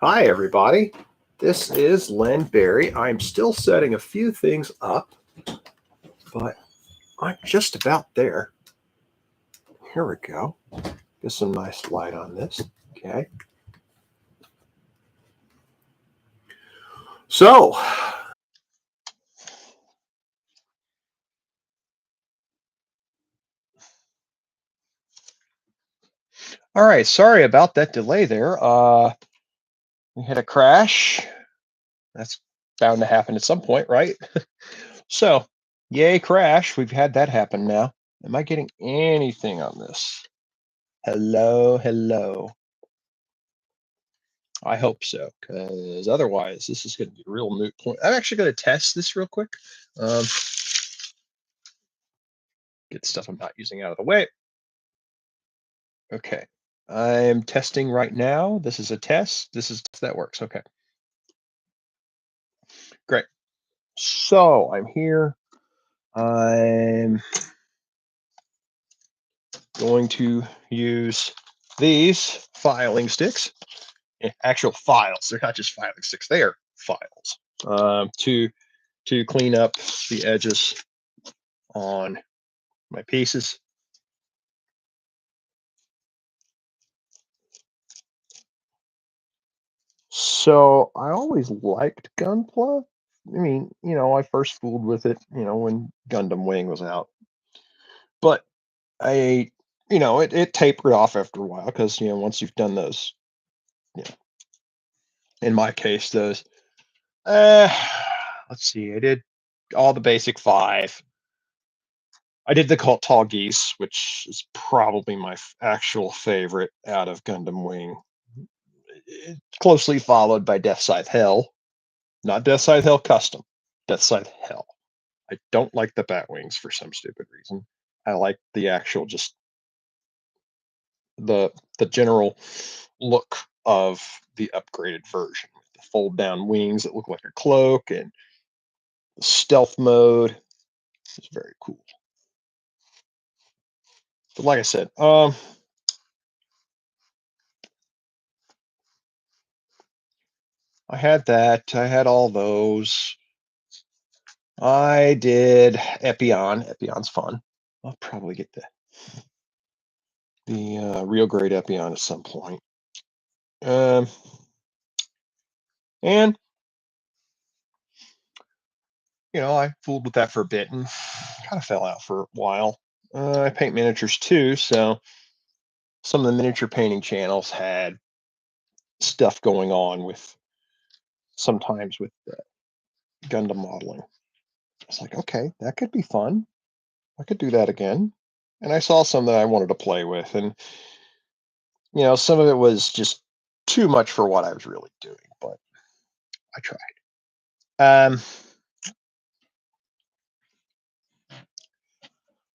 Hi, everybody. This is Len Berry. I'm still setting a few things up, but I'm just about there. Here we go. Get some nice light on this. Okay. So, all right. Sorry about that delay there. We had a crash. That's bound to happen at some point, right? So, yay, crash. We've had that happen now. Am I getting anything on this? Hello, hello. I hope so, because otherwise this is going to be a real moot point. I'm actually going to test this real quick. Get stuff I'm not using out of the way. Okay, I'm testing right now. This is a test. That works. Okay, great. So I'm here. I'm going to use these filing sticks, actual files. They're not just filing sticks. They are files to clean up the edges on my pieces. So I always liked Gunpla. I mean, I first fooled with it, when Gundam Wing was out. But it tapered off after a while because, once you've done those, in my case, those, let's see, I did all the basic 5. I did the Tall Geese, which is probably my actual favorite out of Gundam Wing. Closely followed by Death Scythe Hell. Not Death Scythe Hell Custom, Death Scythe Hell. I don't like the bat wings for some stupid reason. I like the actual, just the general look of the upgraded version. The fold down wings that look like a cloak and the stealth mode. It's very cool. But like I said, I had that. I had all those. I did Epion. Epion's fun. I'll probably get the real grade Epion at some point. And I fooled with that for a bit and kind of fell out for a while. I paint miniatures too, so some of the miniature painting channels had stuff going on with sometimes with Gundam modeling. It's like, okay, that could be fun. I could do that again. And I saw some that I wanted to play with, and some of it was just too much for what I was really doing, but I tried.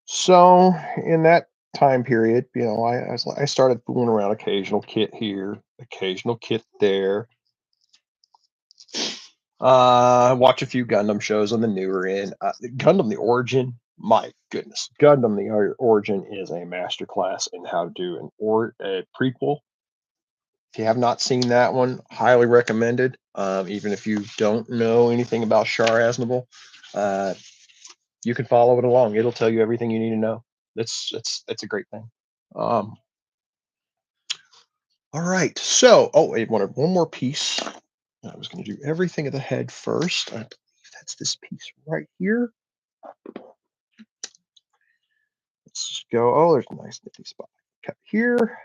So in that time period, I started fooling around, occasional kit here, occasional kit there. Watch a few Gundam shows on the newer end. Gundam the Origin, my goodness, Gundam the Origin is a masterclass in how to do a prequel. If you have not seen that one, highly recommended. Even if you don't know anything about Char Aznable, you can follow it along. It'll tell you everything you need to know. It's a great thing. All right. So, I wanted one more piece. I was going to do everything at the head first. I believe that's this piece right here. Let's just go. Oh, there's a nice nifty spot. Cut here.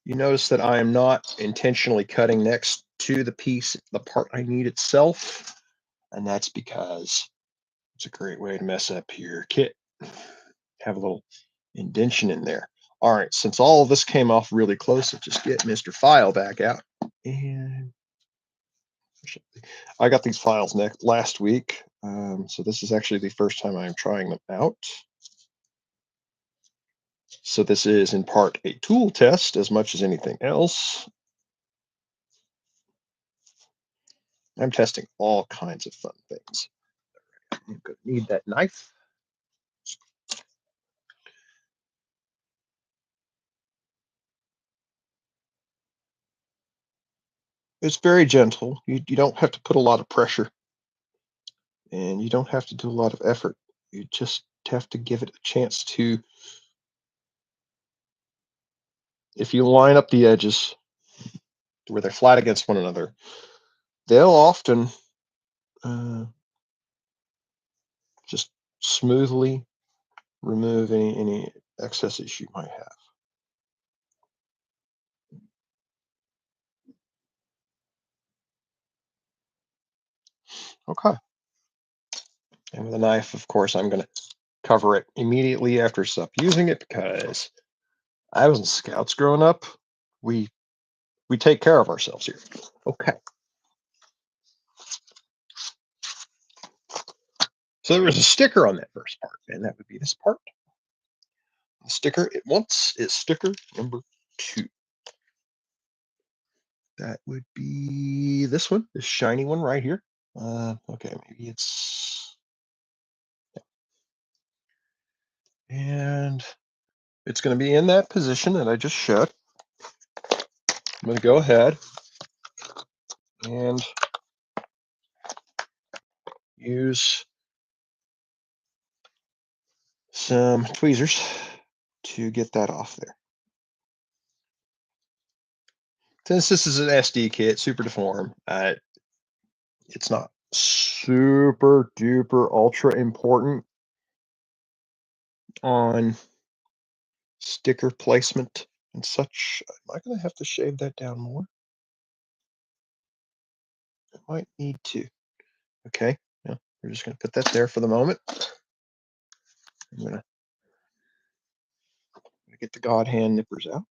You notice that I am not intentionally cutting next to the piece, the part I need itself. And that's because it's a great way to mess up your kit. Have a little indention in there. All right, since all of this came off really close, I'll just get Mr. File back out. And I got these files last week. So this is actually the first time I'm trying them out. So this is in part a tool test as much as anything else. I'm testing all kinds of fun things. I'm going to need that knife. It's very gentle. You don't have to put a lot of pressure, and you don't have to do a lot of effort. You just have to give it a chance to. If you line up the edges to where they're flat against one another, they'll often uh, just smoothly remove any excesses you might have. Okay. And with a knife, of course, I'm going to cover it immediately after stop using it because I was in Scouts growing up. We take care of ourselves here. Okay. So there was a sticker on that first part, and that would be this part. The sticker it wants is sticker number 2. That would be this one, this shiny one right here. Okay, maybe it's, and it's going to be in that position that I just showed. I'm going to go ahead and use some tweezers to get that off there. Since this is an SD kit, super deform, it's not super duper ultra important on sticker placement and such. Am I going to have to shave that down more? I might need to. Okay, yeah, we're just going to put that there for the moment. I'm going to get the God hand nippers out.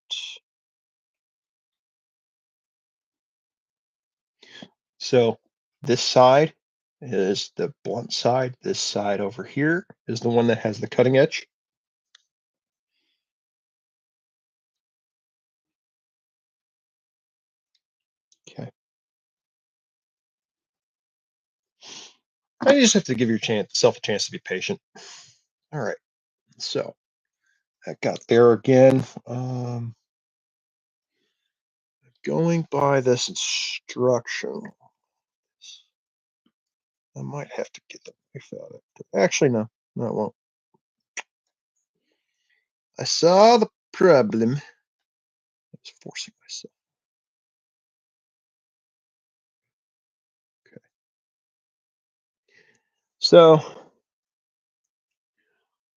So this side is the blunt side. This side over here is the one that has the cutting edge. Okay. I just have to give yourself a chance to be patient. All right. So I got there again. Going by this instruction, I might have to get the knife out. Actually, no, it won't. I saw the problem. I was forcing myself. Okay. So,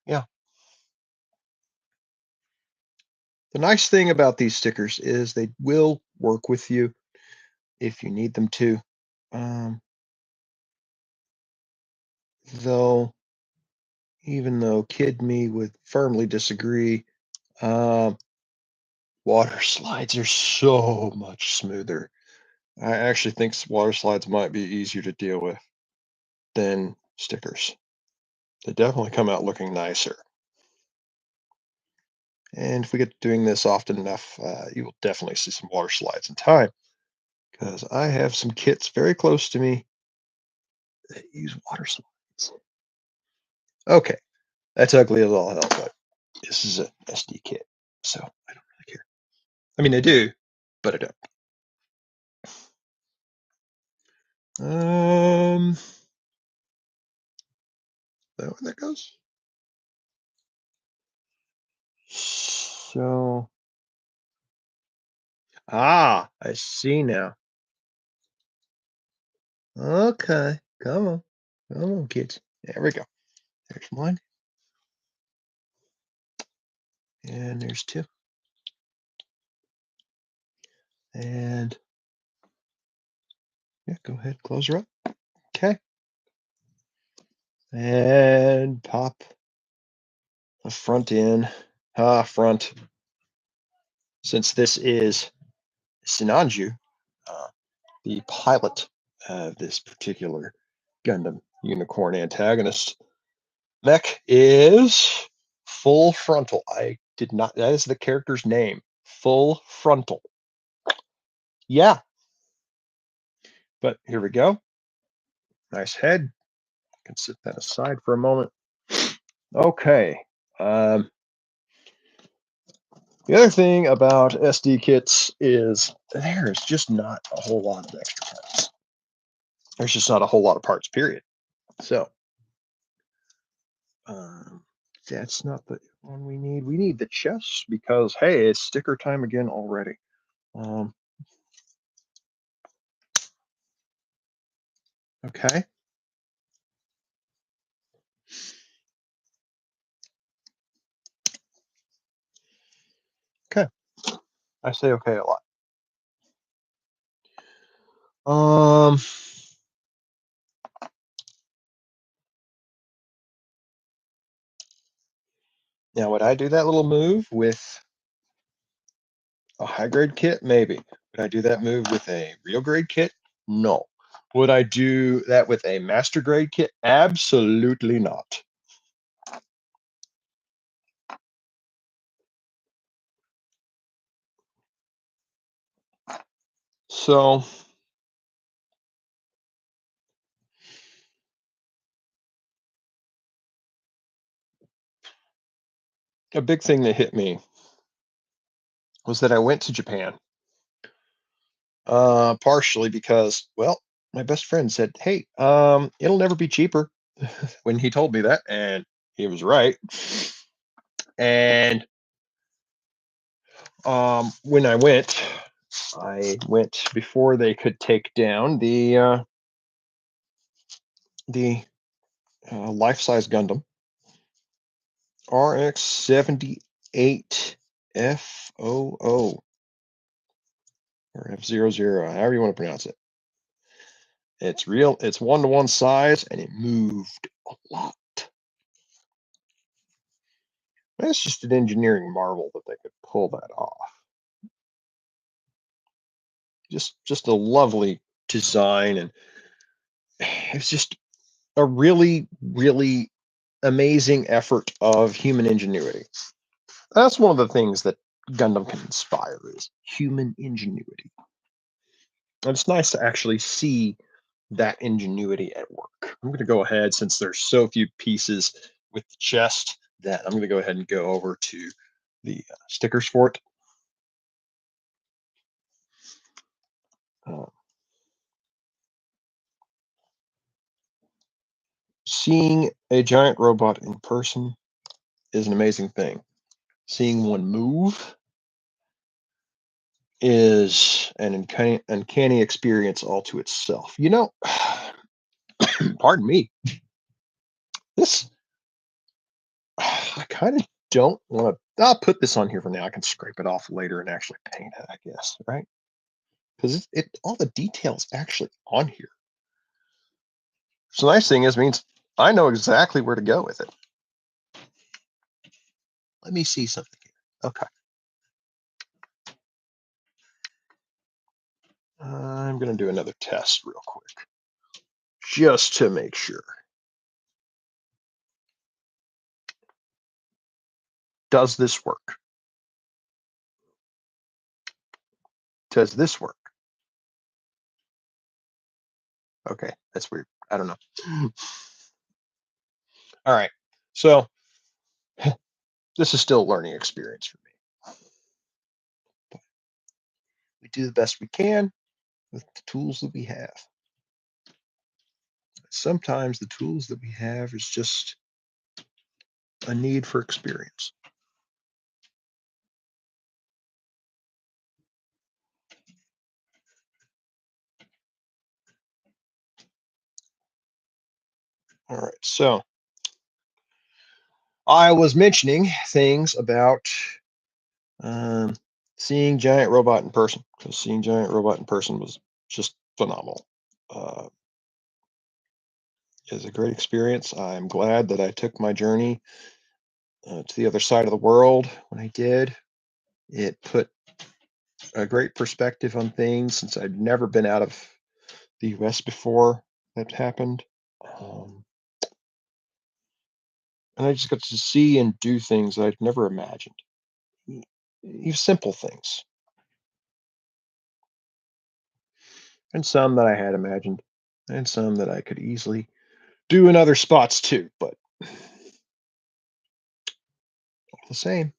yeah. The nice thing about these stickers is they will work with you if you need them to. Though, even though kid me would firmly disagree, um, water slides are so much smoother. I actually think water slides might be easier to deal with than stickers. They definitely come out looking nicer. And if we get doing this often enough, you will definitely see some water slides in time because I have some kits very close to me that use water slides. Okay, that's ugly as all hell, but this is a SD kit, so I don't really care. I mean, I do, but I don't. Is that where that goes? So, I see now. Okay, come on, kids. There we go. There's one, and there's 2, and yeah, go ahead, close her up. Okay, and pop the front in. Front. Since this is Sinanju, uh, the pilot of this particular Gundam Unicorn antagonist, mech is full frontal. I did not, that is the character's name. Full frontal. Yeah. But here we go. Nice head. Can set that aside for a moment. Okay. The other thing about SD kits is there's just not a whole lot of extra parts. There's just not a whole lot of parts, period. So um, that's not the one we need. We need the chest because, hey, it's sticker time again already. Um, okay. Okay. I say okay a lot. Um, Now, would I do that little move with a high grade kit? Maybe. Would I do that move with a real grade kit? No. Would I do that with a master grade kit? Absolutely not. So, a big thing that hit me was that I went to Japan, partially because, well, my best friend said, "Hey, it'll never be cheaper," when he told me that, and he was right. And when I went before they could take down the life-size Gundam RX 78 FOO or F00, however you want to pronounce it. It's real. It's 1-to-1 size, and it moved a lot. That's just an engineering marvel that they could pull that off. Just a lovely design, and it's just a really, really amazing effort of human ingenuity. That's one of the things that Gundam can inspire is human ingenuity. And it's nice to actually see that ingenuity at work. I'm going to go ahead, since there's so few pieces with the chest, that I'm going to go ahead and go over to the stickers for it. Uh, Seeing a giant robot in person is an amazing thing. Seeing one move is an uncanny experience all to itself. Pardon me. This I kind of don't want to. I'll put this on here for now. I can scrape it off later and actually paint it, I guess, right? Because it all the details actually on here. So the nice thing is, means I know exactly where to go with it. Let me see something here. Okay. I'm going to do another test real quick, just to make sure. Does this work? Does this work? Okay, that's weird. I don't know. All right. So this is still a learning experience for me. We do the best we can with the tools that we have. Sometimes the tools that we have is just a need for experience. All right. So I was mentioning things about um, seeing Giant Robot in person, because seeing Giant Robot in person was just phenomenal. Uh, it was a great experience. I'm glad that I took my journey to the other side of the world when I did. It put a great perspective on things since I'd never been out of the US before that happened. Um, and I just got to see and do things I'd never imagined. Simple things, and some that I had imagined, and some that I could easily do in other spots too, but all the same.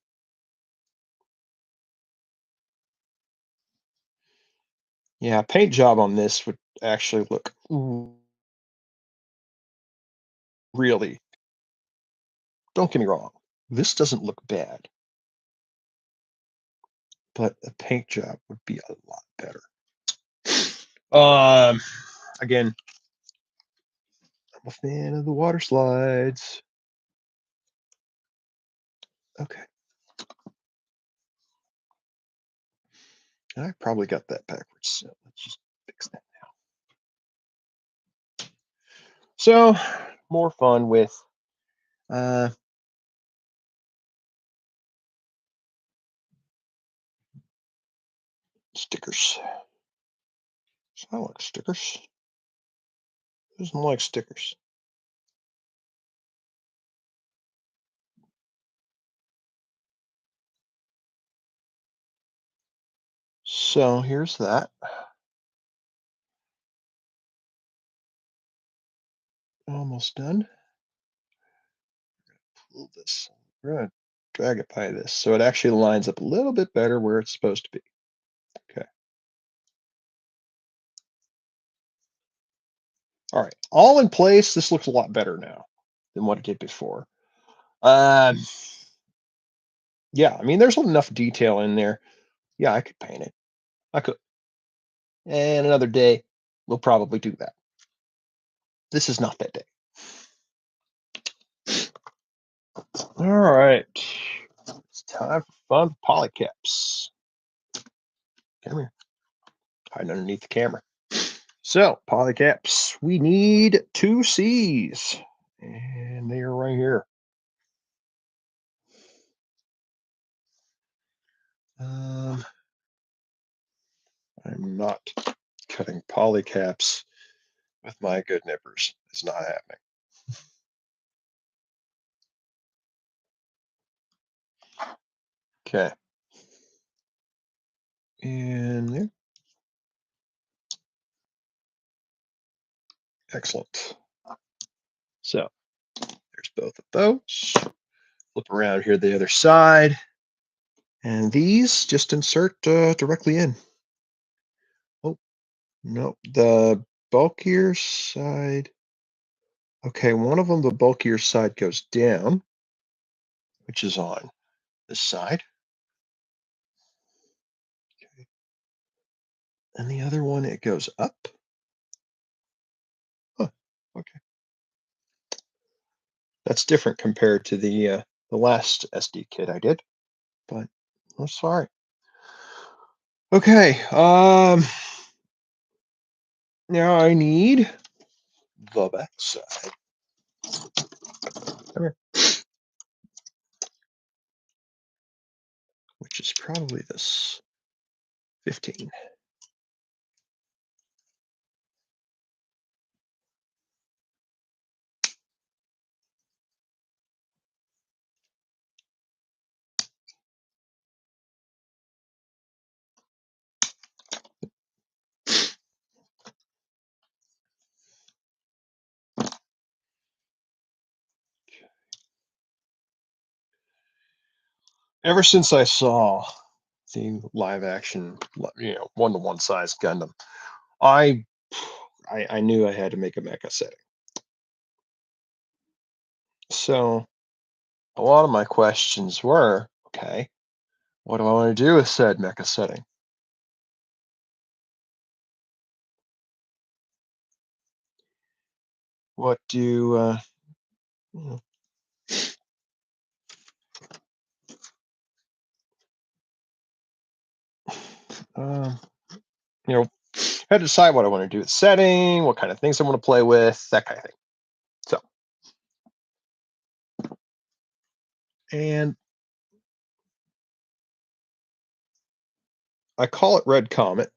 Yeah, paint job on this would actually look really, don't get me wrong, this doesn't look bad, but a paint job would be a lot better. Again, I'm a fan of the water slides. Okay. And I probably got that backwards, so let's just fix that now. So, more fun with uh, stickers. So I like stickers. Who doesn't like stickers? So here's that. Almost done. Pull this. We're going to drag it by this so it actually lines up a little bit better where it's supposed to be. Okay. All right. All in place. This looks a lot better now than what it did before. Um, yeah, I mean, there's enough detail in there. Yeah, I could paint it. I could. And another day, we'll probably do that. This is not that day. All right. It's time for fun polycaps. Come here. Hiding underneath the camera. So, polycaps, we need 2 C's. And they are right here. I'm not cutting polycaps with my good nippers. It's not happening. Okay. And there. Excellent. So, there's both of those. Flip around here the other side. And these just insert directly in. Oh, no, the bulkier side. Okay, one of them, the bulkier side goes down, which is on this side. Okay. And the other one, it goes up. Huh, okay. That's different compared to the last SD kit I did, but I'm sorry. Okay, now I need the back side. Come here. Which is probably this 15. Ever since I saw the live action, one-to-one size Gundam, I I knew I had to make a mecha setting. So a lot of my questions were, okay, what do I want to do with said mecha setting? What do you um, you know, had to decide what I want to do with setting, what kind of things I want to play with, that kind of thing. So, and I call it Red Comet.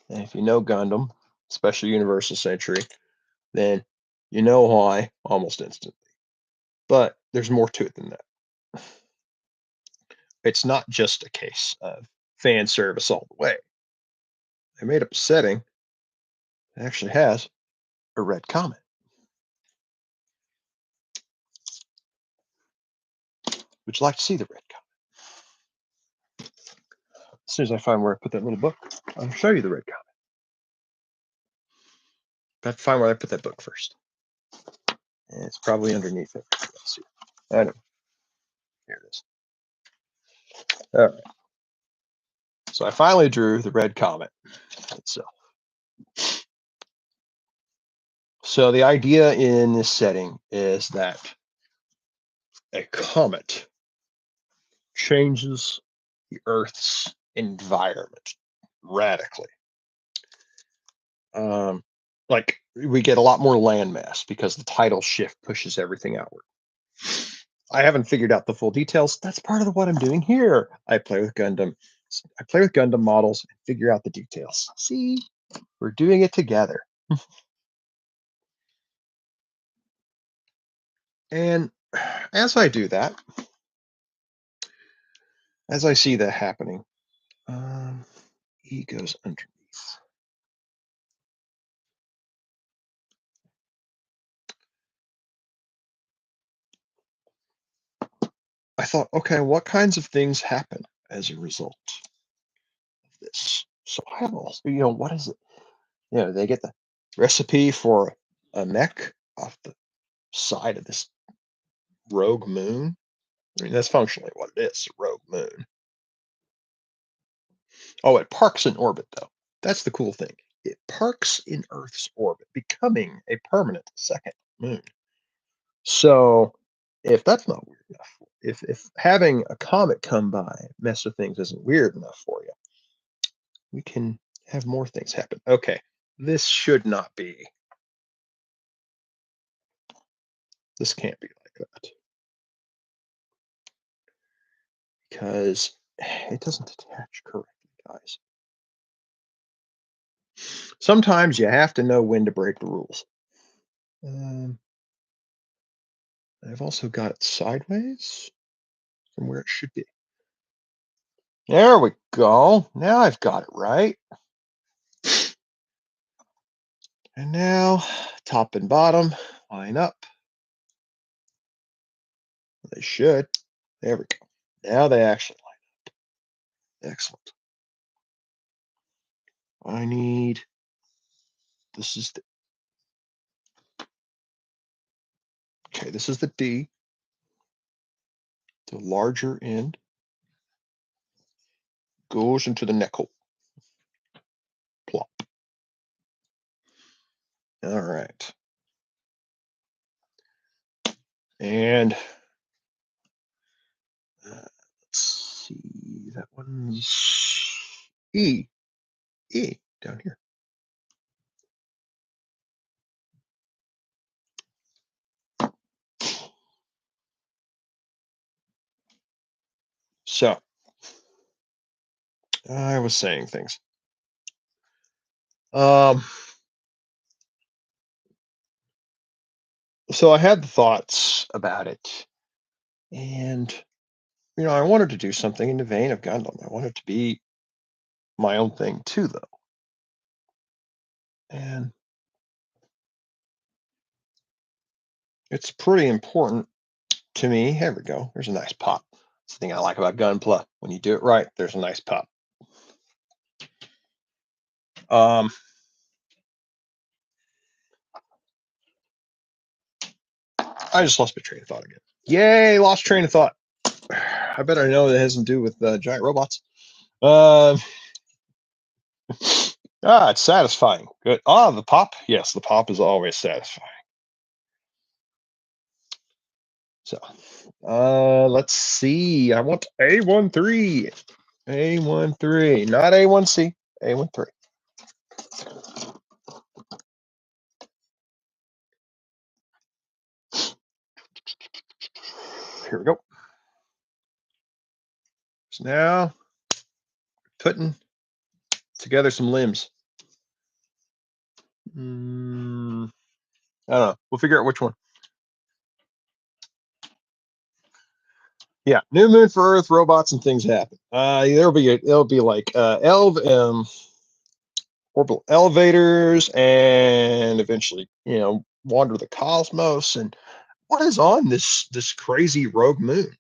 And if you know Gundam, especially Universal Century, then you know why almost instantly. But there's more to it than that. It's not just a case of fan service all the way. They made up a setting that actually has a red comet. Would you like to see the red comet? As soon as I find where I put that little book, I'll show you the red comet. Got to find where I put that book first. And it's probably underneath it. Let's see. I know. Here it is. All right. So I finally drew the red comet itself. So the idea in this setting is that a comet changes the Earth's environment radically. Like we get a lot more landmass because the tidal shift pushes everything outward. I haven't figured out the full details. That's part of what I'm doing here. I play with Gundam models and figure out the details. See, we're doing it together. And as I do that, as I see that happening, E goes underneath. I thought, okay, what kinds of things happen as a result of this? So I have all, what is it? They get the recipe for a mech off the side of this rogue moon. I mean, that's functionally what it is, a rogue moon. Oh, it parks in orbit, though. That's the cool thing. It parks in Earth's orbit, becoming a permanent second moon. So if that's not weird enough, if having a comet come by, mess with things isn't weird enough for you, we can have more things happen. Okay, this should not be. This can't be like that. Because it doesn't attach correctly, guys. Sometimes you have to know when to break the rules. I've also got it sideways from where it should be. There we go. Now I've got it right. And now top and bottom line up. They should. There we go. Now they actually line up. Excellent. I need, this is the, okay, this is the D. The larger end goes into the neck hole. Plop. All right. And let's see, that one's E. E down here. So I was saying things. So I had the thoughts about it, and I wanted to do something in the vein of Gundam. I wanted to be my own thing too, though. And it's pretty important to me. Here we go. There's a nice pop. It's the thing I like about Gunpla. When you do it right, there's a nice pop. I just lost my train of thought again. Yay, lost train of thought. I bet I know that has to do with giant robots. It's satisfying. Good. The pop. Yes, the pop is always satisfying. So, let's see. I want A13. A13, not A1C. A13. Here we go. So now, putting together some limbs. I don't know. We'll figure out which one. Yeah, new moon for Earth, robots and things happen. It'll be like orbital elevators, and eventually, wander the cosmos. And what is on this crazy rogue moon?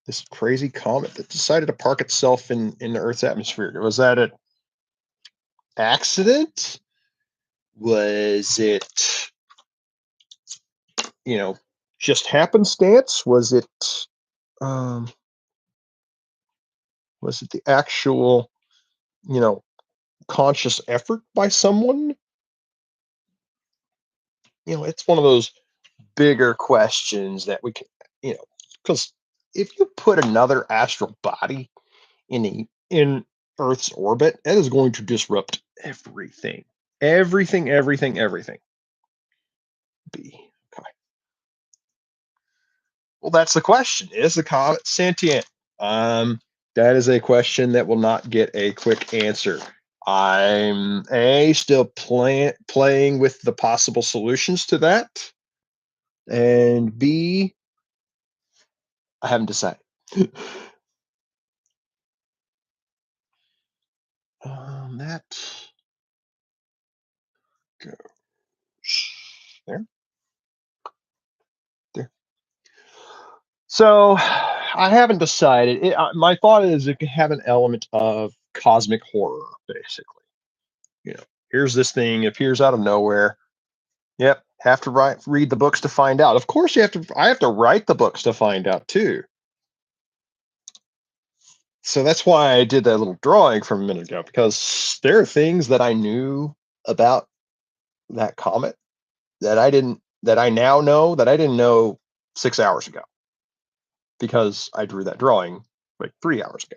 This crazy comet that decided to park itself in the Earth's atmosphere. Was that an accident? Was it, just happenstance? Um, was it the actual, conscious effort by someone? It's one of those bigger questions that we can, because if you put another astral body in Earth's orbit, that is going to disrupt everything. Everything. B. Okay. Well, that's the question. Is the comet sentient? That is a question that will not get a quick answer. I'm still playing with the possible solutions to that, and B, I haven't decided. That goes there. So I haven't decided. My thought is it could have an element of cosmic horror, basically. Here's this thing appears out of nowhere. Yep, have to read the books to find out. Of course, I have to write the books to find out too. So that's why I did that little drawing from a minute ago, because there are things that I knew about that comet that I now know that I didn't know 6 hours ago, because I drew that drawing like 3 hours ago.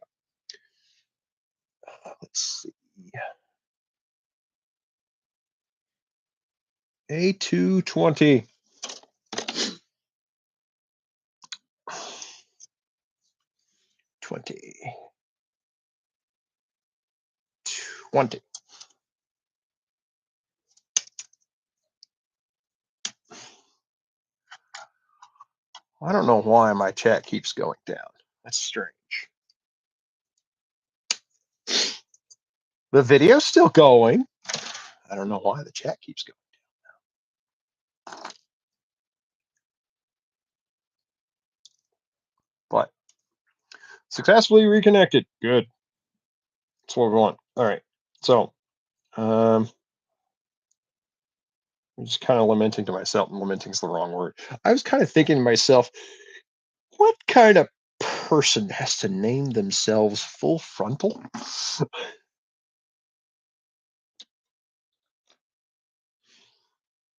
Let's see. A220. 20. I don't know why my chat keeps going down. That's strange. The video's still going. I don't know why the chat keeps going down. But successfully reconnected. Good. That's what we want. All right. So, I'm just kind of lamenting to myself, and lamenting is the wrong word. I was kind of thinking to myself, what kind of person has to name themselves Full Frontal?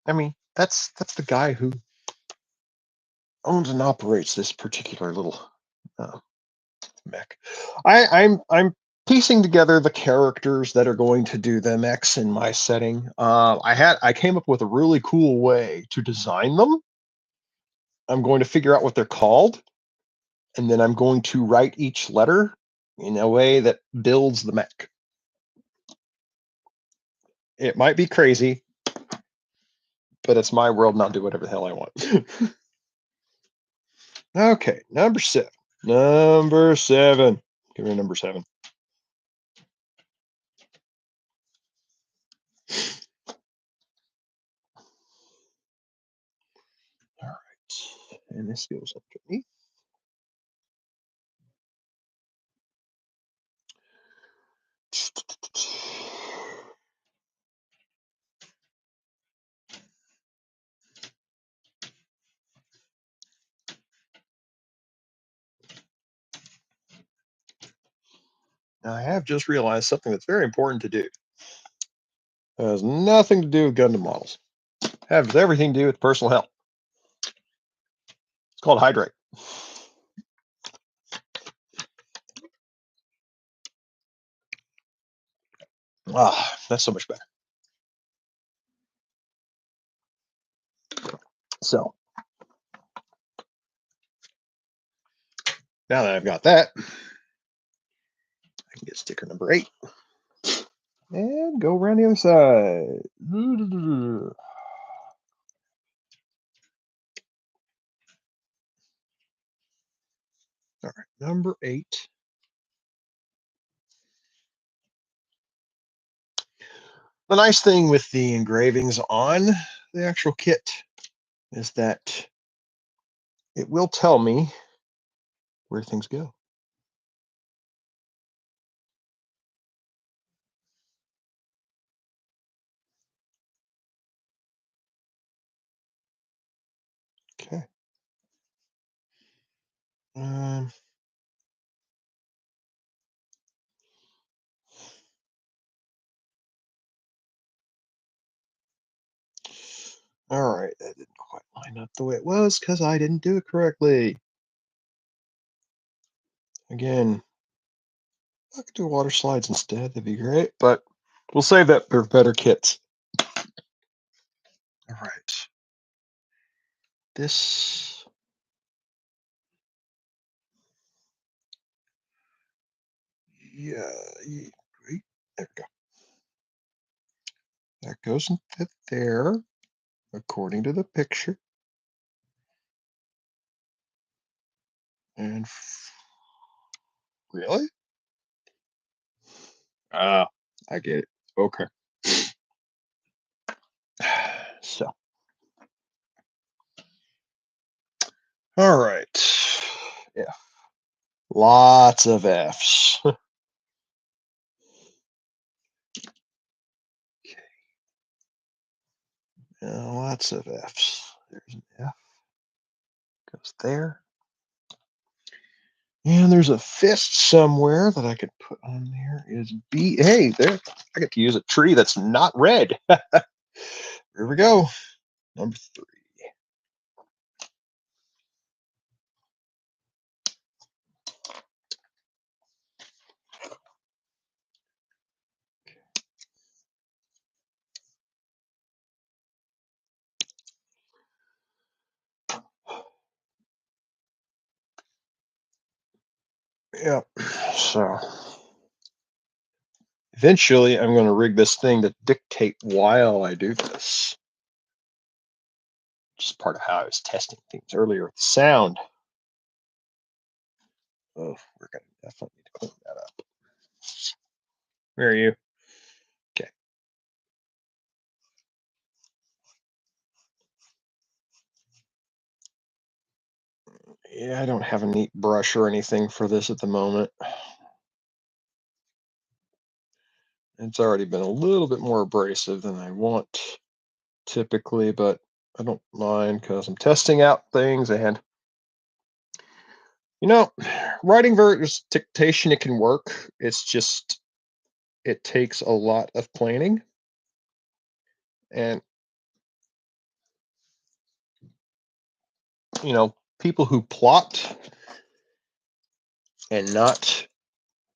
I mean, that's the guy who owns and operates this particular little mech. I'm piecing together the characters that are going to do the mechs in my setting. I came up with a really cool way to design them. I'm going to figure out what they're called, and then I'm going to write each letter in a way that builds the mech. It might be crazy, but it's my world, and I'll do whatever the hell I want. Okay, number 7. Number 7. Give me number 7. All right, and this goes underneath. Now, I have just realized something that's very important to do. It has nothing to do with Gundam models. It has everything to do with personal health. It's called hydrate. Ah, that's so much better. So, now that I've got that, I can get sticker number 8 and go around the other side. All right, number 8. The nice thing with the engravings on the actual kit is that it will tell me where things go. Okay. Um, all right, that didn't quite line up the way it was because I didn't do it correctly. Again, I could do water slides instead. That'd be great, but we'll save that for better kits. All right. This, yeah, great. There we go. That goes in fit there, according to the picture. And really? Ah, I get it. Okay. So, all right. Yeah, lots of F's. Lots of F's. There's an F. Goes there. And there's a fist somewhere that I could put on there. Is B. Hey, there. I get to use a tree that's not red. Here we go. Number 3. Yep. So eventually I'm going to rig this thing to dictate while I do this. Which is part of how I was testing things earlier with the sound. Oh, we're going to definitely need to clean that up. Where are you? Okay. Yeah, I don't have a neat brush or anything for this at the moment. It's already been a little bit more abrasive than I want typically, but I don't mind because I'm testing out things. And writing versus dictation, it can work. It's just it takes a lot of planning, and people who plot and not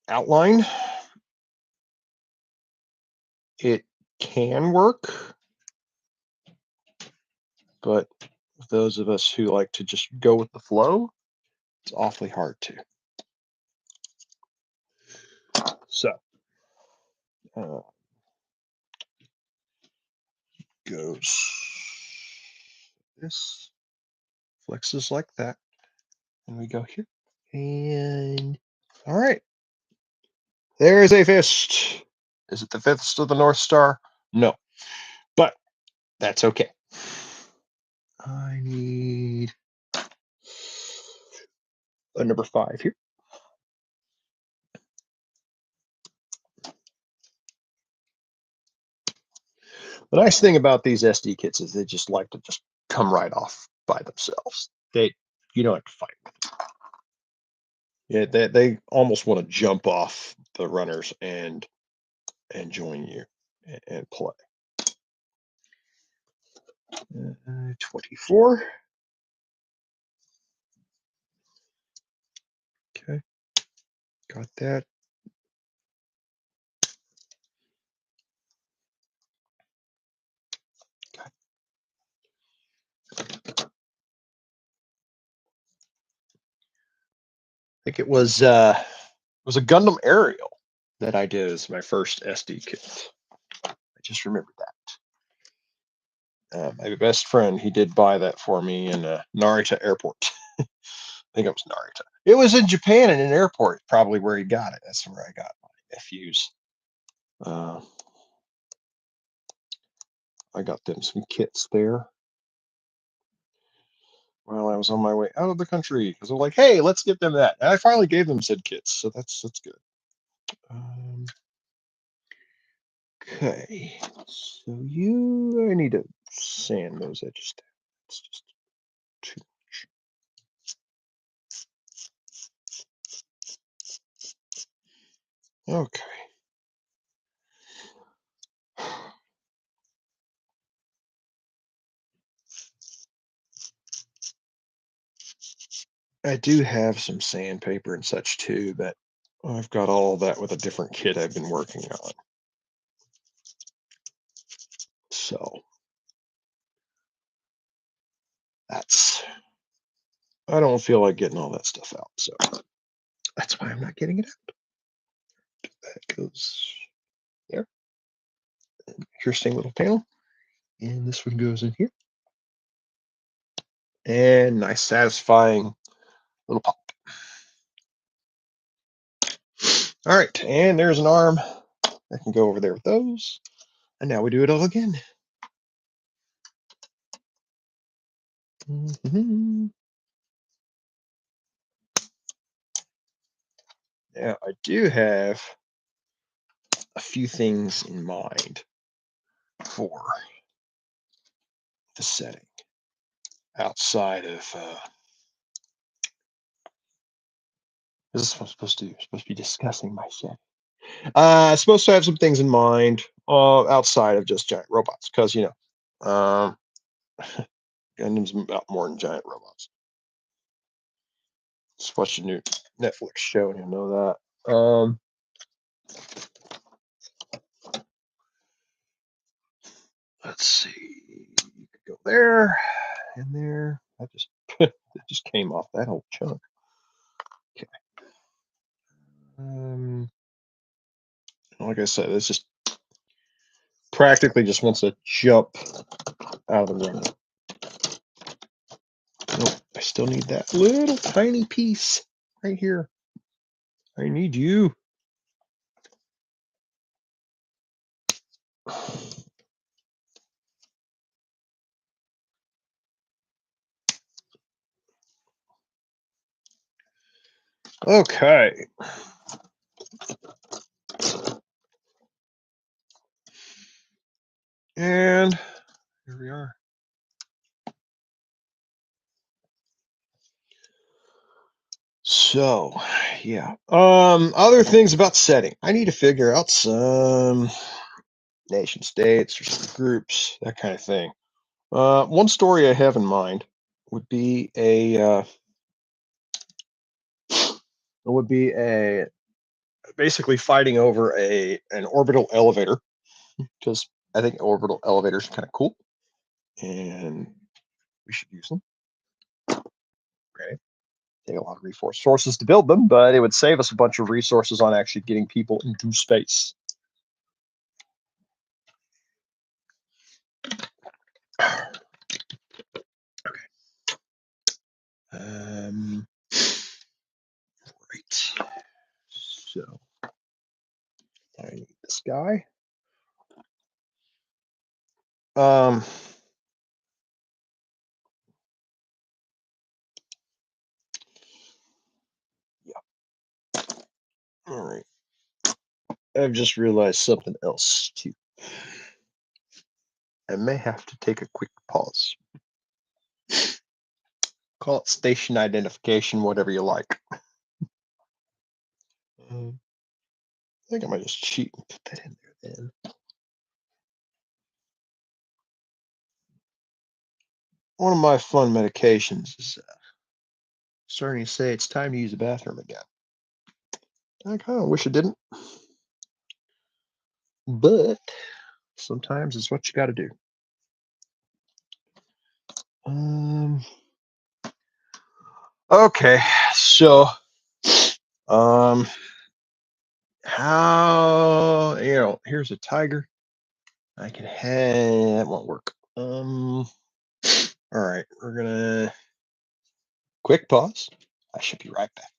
outline, it can work, but those of us who like to just go with the flow, it's awfully hard to. So goes this, flexes like that, and we go here, and all right, there is a fist. Is it the fist of the North Star? No, but that's okay. I need a number 5 here. The nice thing about these SD kits is they just like to just come right off by themselves. You don't have to fight with them. Yeah, they almost want to jump off the runners and join you and play. 24. Okay, got that. Okay. I think it was a Gundam Aerial that I did as my first SD kit. I just remembered that. My best friend, he did buy that for me in Narita Airport. I think it was Narita. It was in Japan in an airport, probably where he got it. That's where I got my FUs. I got them some kits there. while I was on my way out of the country because they're like, "Hey, let's get them that." And I finally gave them said kits, so that's good. Okay, so I need to sand those edges down. It's just too much. Okay. I do have some sandpaper and such too, but I've got all that with a different kit I've been working on. So I don't feel like getting all that stuff out. So that's why I'm not getting it out. That goes there. Interesting little panel. And this one goes in here. And nice, satisfying little pop. All right, and there's an arm. I can go over there with those. And now we do it all again. Now I do have a few things in mind for the setting outside of this is what I'm supposed to do. I'm supposed to be discussing my setting. Supposed to have some things in mind outside of just giant robots, because Gundam's about more than giant robots. Just watch a new Netflix show and you know that. Let's see. You could go there and there. That just that just came off that whole chunk. Okay. Like I said, it's just practically just wants to jump out of the running. Nope, I still need that little tiny piece right here. I need you. Okay. And here we are. So, yeah. Other things about setting. I need to figure out some nation states or some groups, that kind of thing. One story I have in mind would be basically fighting over an orbital elevator, because I think orbital elevators are kind of cool and we should use them. Okay. Take a lot of resources to build them, but it would save us a bunch of resources on actually getting people into space. Okay. Right. So I need this guy. Yeah. All right. I've just realized something else too. I may have to take a quick pause. Call it station identification, whatever you like. I think I might just cheat and put that in there then. One of my fun medications is starting to say it's time to use the bathroom again. I kind of wish it didn't, but sometimes it's what you got to do. Okay, so how here's a tiger. I can have that won't work. All right, we're gonna quick pause. I should be right back.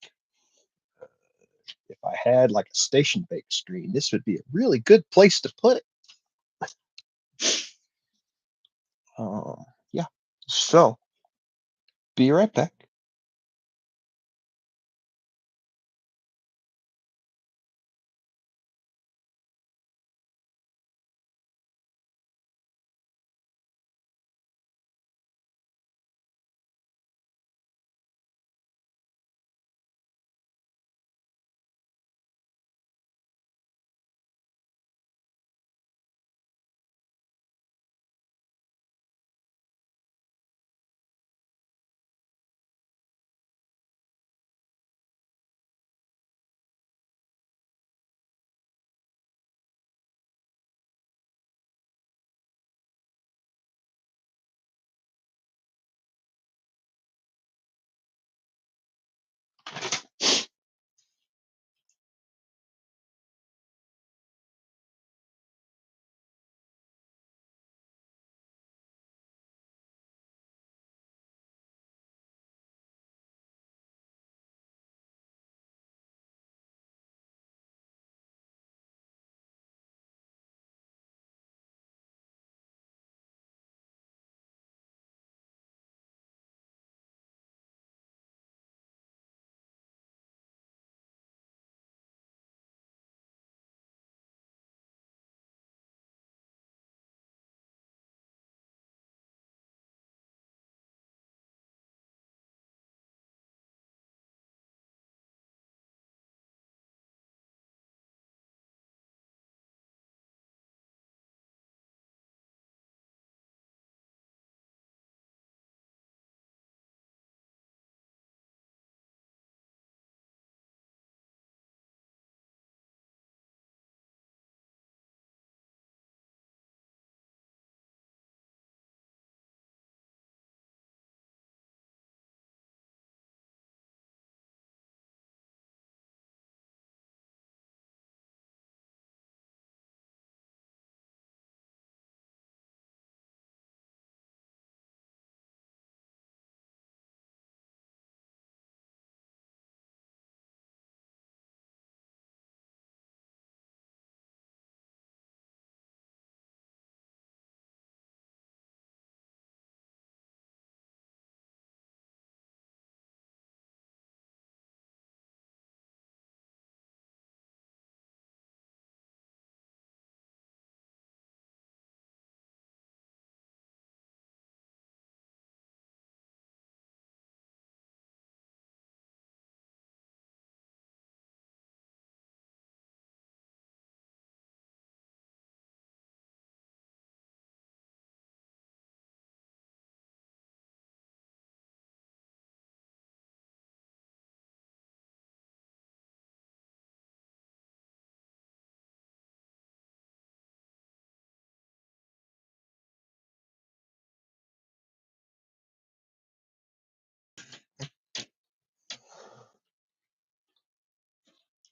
If I had like a station based screen, this would be a really good place to put it. Yeah. So Be right back.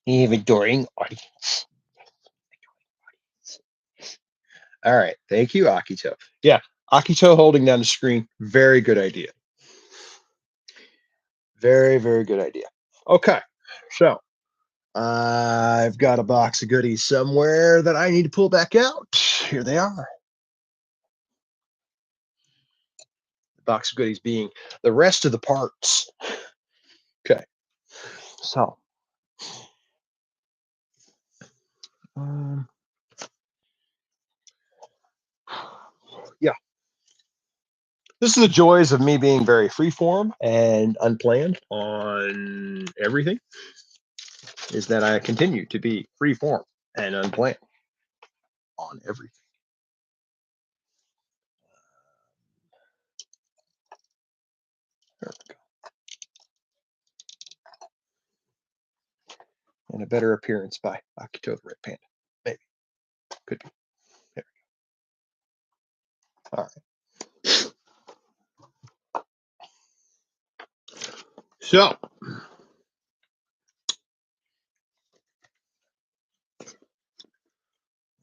Adoring audience. All right. Thank you, Akito. Yeah. Akito holding down the screen. Very good idea. Very, very good idea. Okay. So I've got a box of goodies somewhere that I need to pull back out. Here they are. The box of goodies being the rest of the parts. Okay. So, um, yeah, this is the joys of me being very freeform and unplanned on everything, is that I continue to be freeform and unplanned on everything. There we go. And a better appearance by Akito the Red Panda. Maybe. Could be. There we go. All right. So,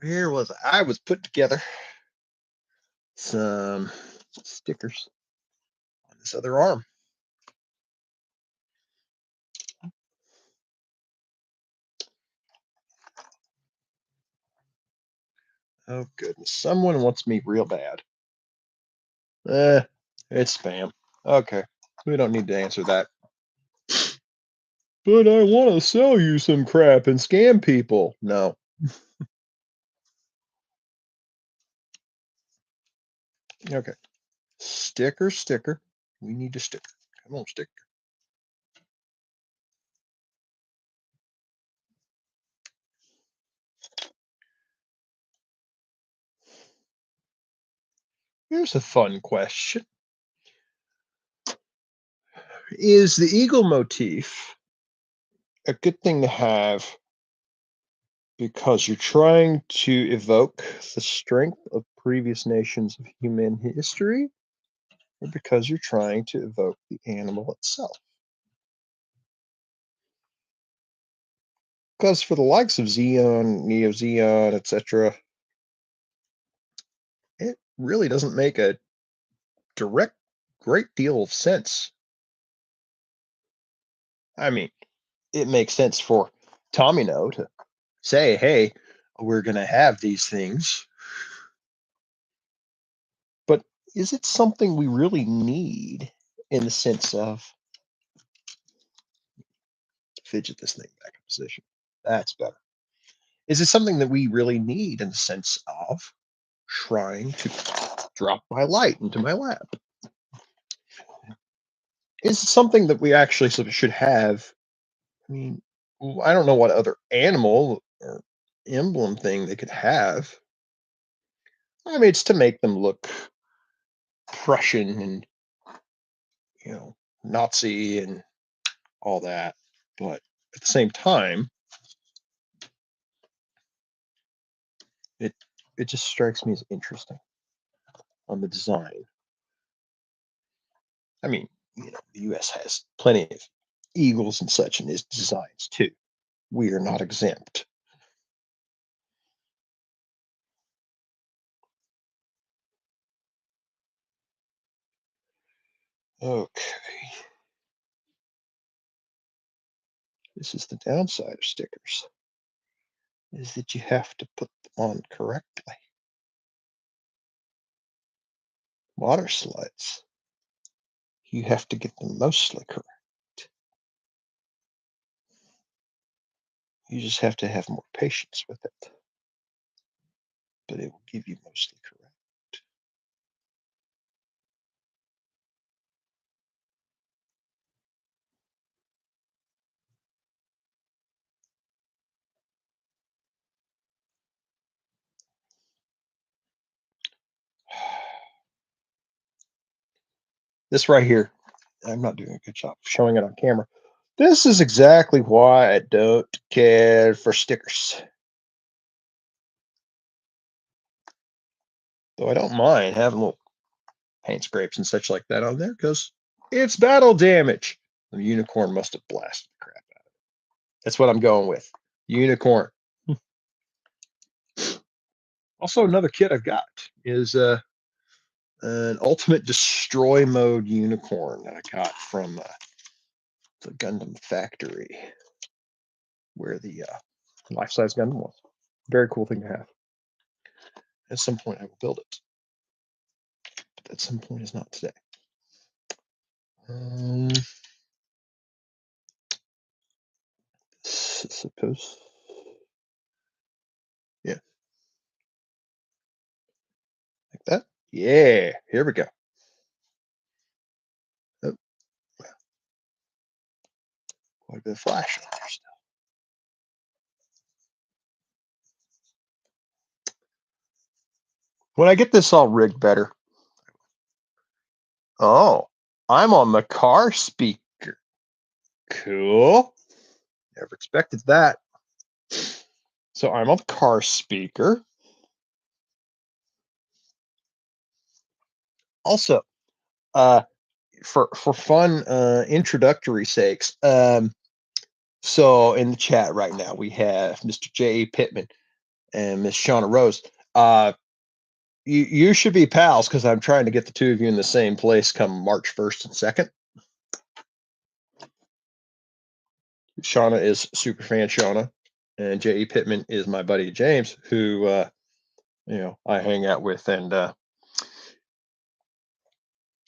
where was I? I was put together some stickers on this other arm. Oh, goodness. Someone wants me real bad. Eh, it's spam. Okay. We don't need to answer that. But I want to sell you some crap and scam people. No. Okay. Sticker, sticker. We need a sticker. Come on, sticker. Here's a fun question. Is the eagle motif a good thing to have because you're trying to evoke the strength of previous nations of human history, or because you're trying to evoke the animal itself? Because for the likes of Xeon, Neo Xeon, etc., it really doesn't make a direct great deal of sense. I mean, it makes sense for Tomino to say, hey, we're going to have these things, but is it something we really need in the sense of fidget this thing back in position? That's better. Is it something that we really need in the sense of trying to drop my light into my lap? Is it something that we actually should have? I mean, I don't know what other animal or emblem thing they could have. I mean, it's to make them look Prussian and, Nazi and all that. But at the same time, it it just strikes me as interesting on the design. I mean, the U.S. has plenty of eagles and such in its designs too. We are not exempt. Okay, this is the downside of stickers, is that you have to put them on correctly. Water slides, you have to get them mostly correct. You just have to have more patience with it, but it will give you mostly correct. This right here, I'm not doing a good job showing it on camera. This is exactly why I don't care for stickers. Though I don't mind having little paint scrapes and such like that on there because it's battle damage. The unicorn must have blasted the crap out of it. That's what I'm going with. Unicorn. Also, another kit I've got is an ultimate destroy mode unicorn that I got from the Gundam factory where the life-size Gundam was. Very cool thing to have. At some point, I will build it, but at some point is not today. Suppose, yeah, like that. Yeah, here we go. Oh, quite a bit of flash on there still. When I get this all rigged better. Oh, I'm on the car speaker. Cool. Never expected that. So I'm on the car speaker. Also, for fun introductory sakes, so in the chat right now we have Mr. J. Pittman and Miss Shauna Rose. You should be pals because I'm trying to get the two of you in the same place come March 1st and 2nd. Shauna is Superfan Shauna, and J.E. Pittman is my buddy James, who I hang out with and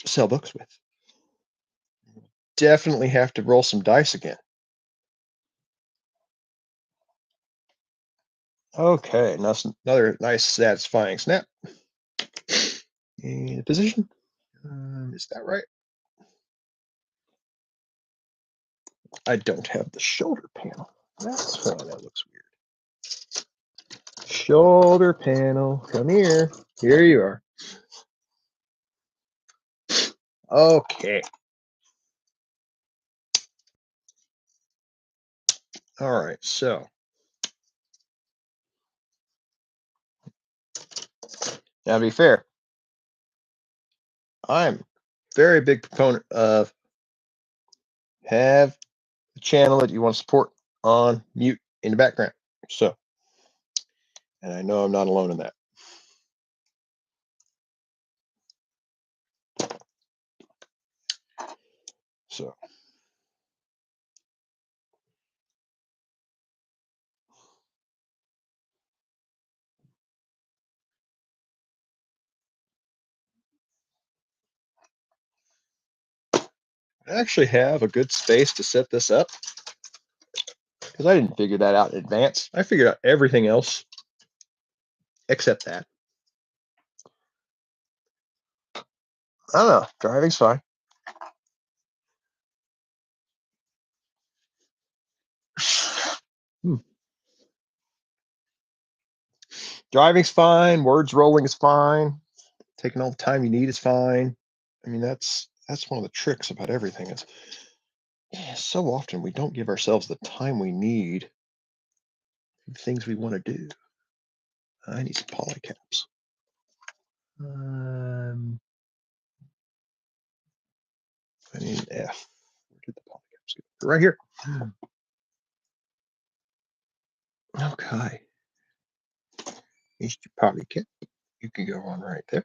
sell books with. definitely have to roll some dice again. Okay, now another nice satisfying snap. And position. Is that right? I don't have the shoulder panel. That's why that looks weird. Shoulder panel, come here. Here you are. Okay. All right, so now to be fair, I'm very big proponent of have the channel that you want to support on mute in the background. So, and I know I'm not alone in that. So, I actually have a good space to set this up because I didn't figure that out in advance. I figured out everything else except that. I don't know. Driving's fine. Driving's fine. Words rolling is fine. Taking all the time you need is fine. I mean, that's one of the tricks about everything is so often we don't give ourselves the time we need for the things we want to do. I need some polycaps. I need an F. Where did the polycaps go? Right here. Okay. Here's your polycap. You can go on right there.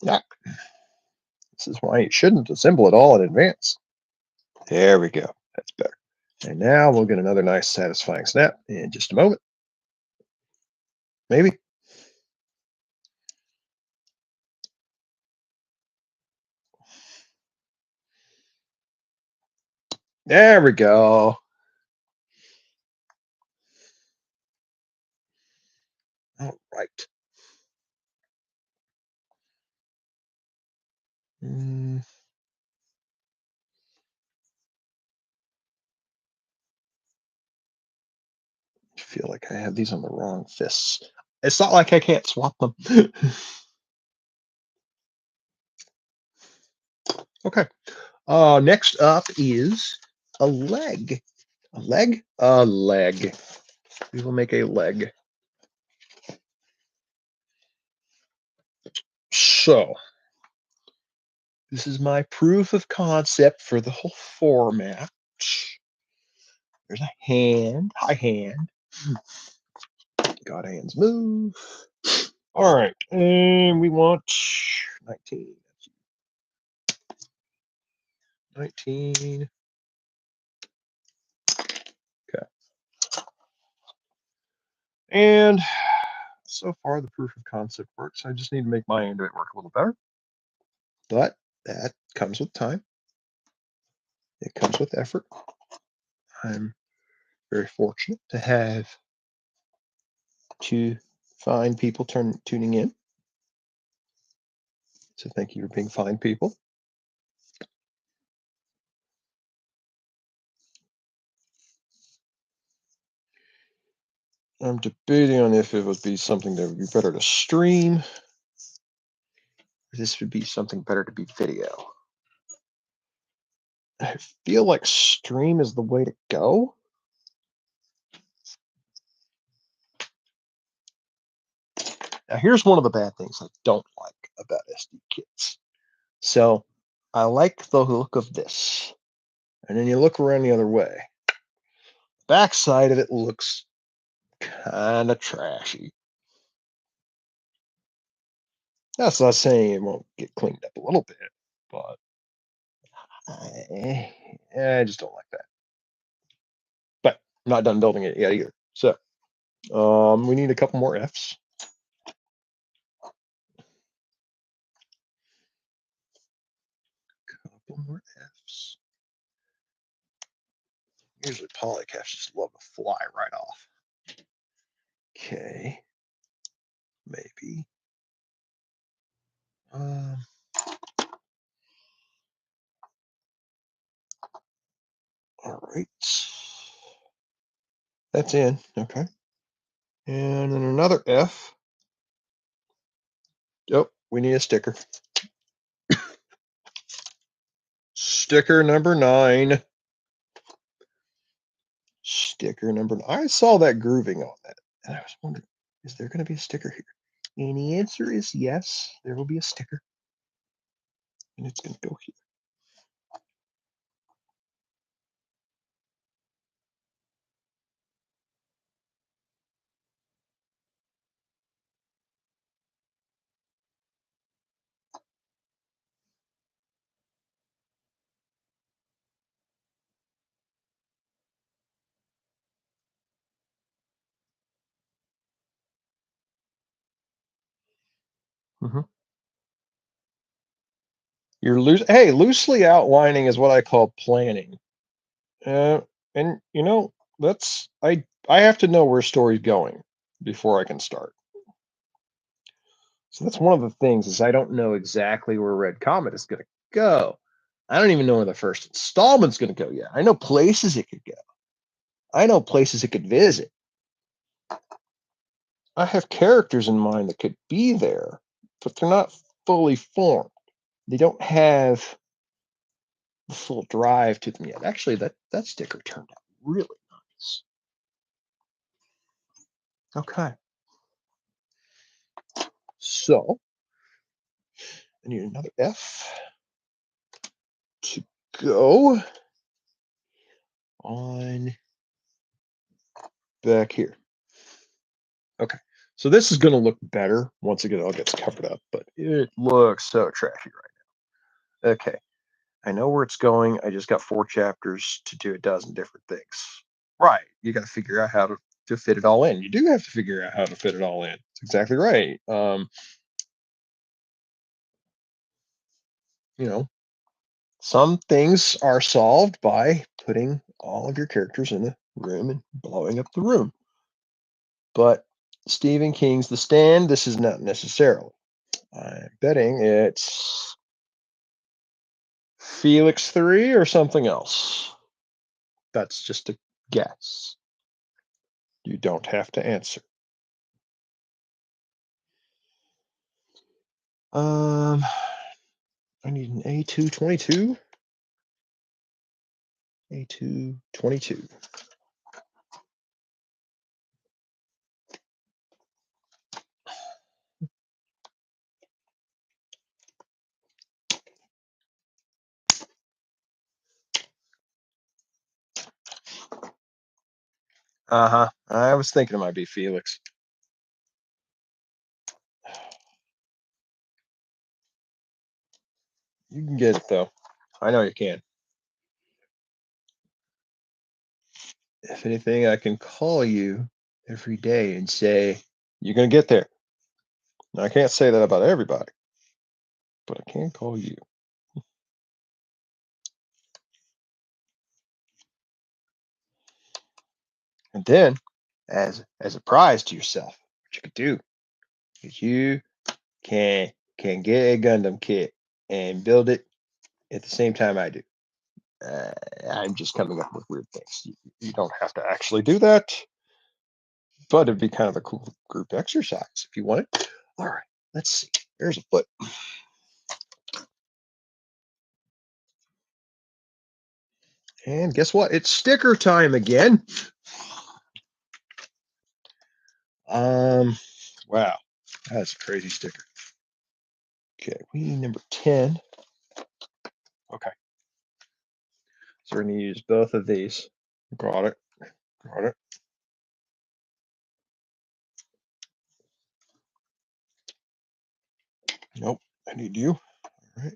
Yeah. This is why you shouldn't assemble it all in advance. There we go. That's better. And now we'll get another nice satisfying snap in just a moment. Maybe. There we go. All right. I feel like I have these on the wrong fists. It's not like I can't swap them. Okay. Next up is a leg. A leg? A leg. We will make a leg. So, this is my proof of concept for the whole format. There's a hand. Hi, hand. God, hands move. All right. And we want 19. 19. Okay. And so far, the proof of concept works. I just need to make my end of it work a little better. But that comes with time. It comes with effort. I'm very fortunate to have two fine people tuning in. So thank you for being fine people. I'm debating on if it would be something that would be better to stream. This would be something better to be video. I feel like stream is the way to go. Now, here's one of the bad things I don't like about SD kits. So I like the look of this. And then you look around the other way. Back side of it looks kind of trashy. That's not saying it won't get cleaned up a little bit, but I just don't like that. But I'm not done building it yet either. So we need a couple more Fs. couple more Fs. Usually polycaps just love to fly right off. Okay. Maybe. All right. That's in. Okay. And then another F. Oh, we need a sticker. Sticker number 9. Sticker number 9. I saw that grooving on that, and I was wondering, is there going to be a sticker here? And the answer is yes, there will be a sticker. And it's going to go here. Mm-hmm. Hey, loosely outlining is what I call planning. And that's I have to know where a story's going before I can start. So that's one of the things is I don't know exactly where Red Comet is going to go. I don't even know where the first installment's going to go yet. I know places it could go. I know places it could visit. I have characters in mind that could be there, but they're not fully formed. They don't have the full drive to them yet. Actually, that sticker turned out really nice. Okay. So I need another F to go on back here. Okay. So this is going to look better once it all gets covered up, but it looks so trashy right now. Okay. I know where it's going. I just got 4 chapters to do a dozen different things. Right. You got to figure out how to fit it all in. You do have to figure out how to fit it all in. That's exactly right. Some things are solved by putting all of your characters in a room and blowing up the room. But Stephen King's The Stand, this is not necessarily. I'm betting it's Felix 3 or something else. That's just a guess. You don't have to answer. I need an A222. A222. Uh-huh. I was thinking it might be Felix. You can get it though. I know you can. If anything, I can call you every day and say, you're going to get there. Now, I can't say that about everybody, but I can call you. And then, as a prize to yourself, what you could do is you can get a Gundam kit and build it at the same time I do. I'm just coming up with weird things. You don't have to actually do that, but it'd be kind of a cool group exercise if you want it. All right, let's see. There's a foot. And guess what? It's sticker time again. Wow, that's a crazy sticker. Okay, we need number 10. Okay, so we're going to use both of these. Got it. Got it. Nope, I need you. All right.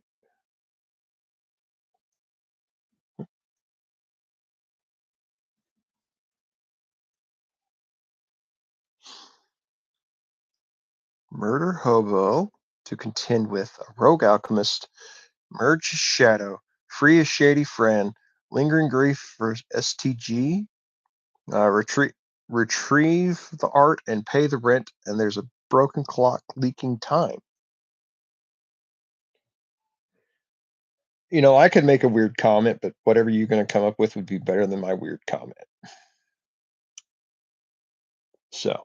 Murder hobo to contend with a rogue alchemist, merge shadow Free a shady friend. Lingering grief for STG. Retrieve the art and pay the rent. And there's a broken clock leaking time. I could make a weird comment, but whatever you're going to come up with would be better than my weird comment. So,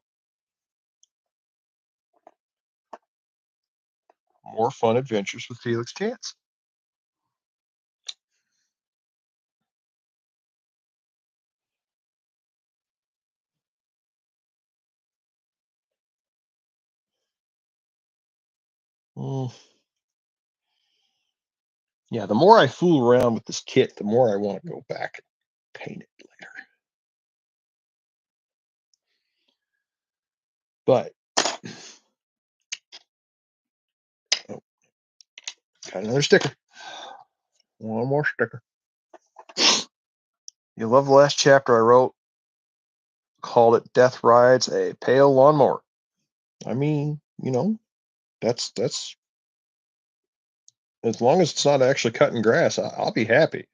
more fun adventures with Felix Chance. Yeah, the more I fool around with this kit, the more I want to go back and paint it later. But, got another sticker. One more sticker. You love the last chapter I wrote, called it Death Rides a Pale Lawnmower. I mean, that's as long as it's not actually cutting grass, I'll be happy.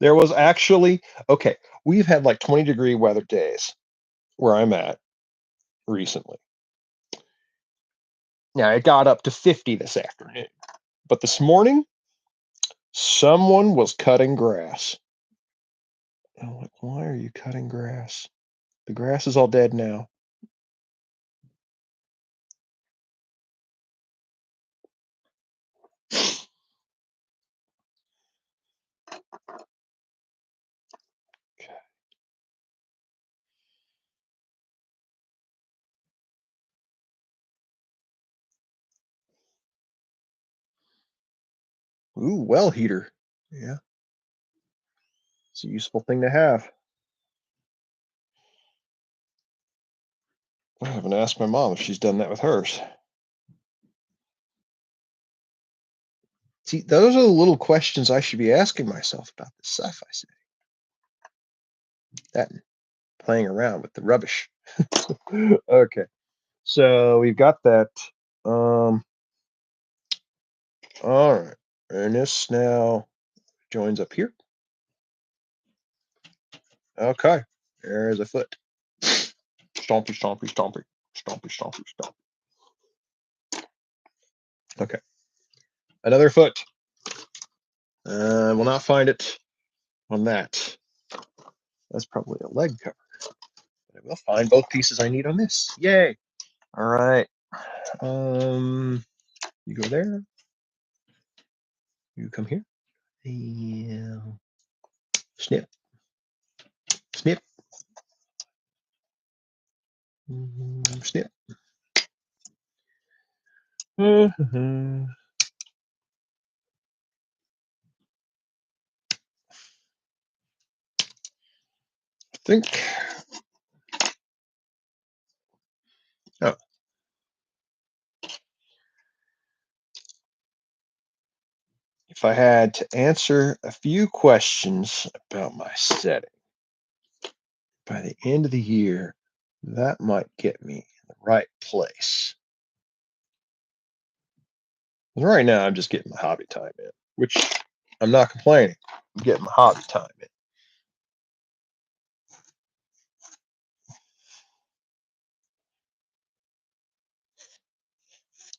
There was actually, okay, we've had like 20-degree weather days where I'm at recently. Now, it got up to 50 this afternoon, but this morning, someone was cutting grass. I'm like, why are you cutting grass? The grass is all dead now. Ooh, well heater. Yeah, it's a useful thing to have. I haven't asked my mom if she's done that with hers. See, those are the little questions I should be asking myself about this stuff, I say. That and playing around with the rubbish. Okay, so we've got that. All right. Ernest now joins up here. Okay, there's a foot. Stompy, stompy, stompy, stompy, stompy, stompy. Okay, another foot. Will not find it on that. That's probably a leg cover. But I will find both pieces I need on this. Yay! All right. You go there. You come here. Yeah. Snip. Snip. Snip. I think. Oh. If I had to answer a few questions about my setting by the end of the year, that might get me in the right place. Right now, I'm just getting my hobby time in, which I'm not complaining. I'm getting my hobby time in.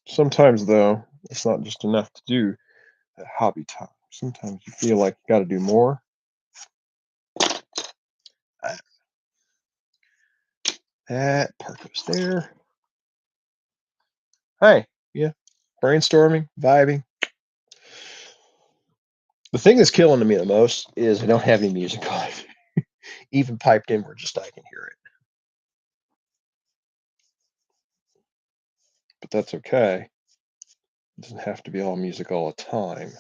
Sometimes, though, it's not just enough to do that hobby time. Sometimes you feel like you got to do more. That part goes there. Hey, yeah, brainstorming, vibing. The thing that's killing me the most is I don't have any music on. Even piped in where just I can hear it. But that's okay. It doesn't have to be all music all the time.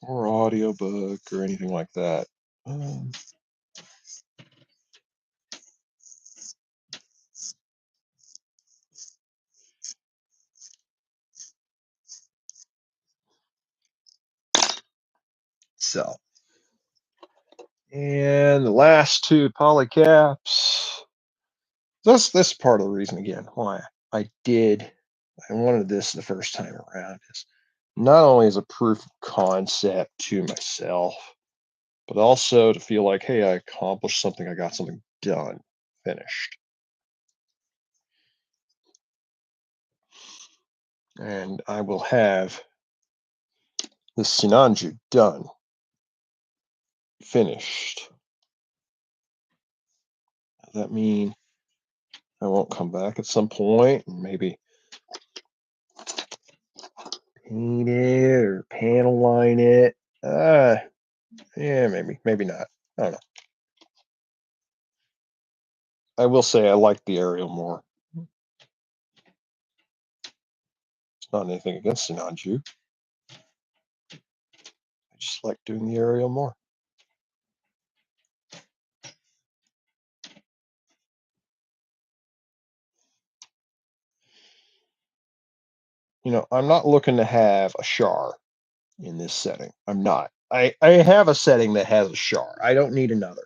Or audiobook or anything like that. So, and the last two polycaps. That's part of the reason again why I wanted this the first time around is not only as a proof of concept to myself, but also to feel like, hey, I accomplished something, I got something done, finished. And I will have the Sinanju done, finished. Does that mean I won't come back at some point and maybe paint it or panel line it? Yeah, maybe not. I don't know. I will say I like the aerial more. It's not anything against Sinanju. I just like doing the aerial more. You know, I'm not looking to have a char in this setting. I'm not. I have a setting that has a char. I don't need another.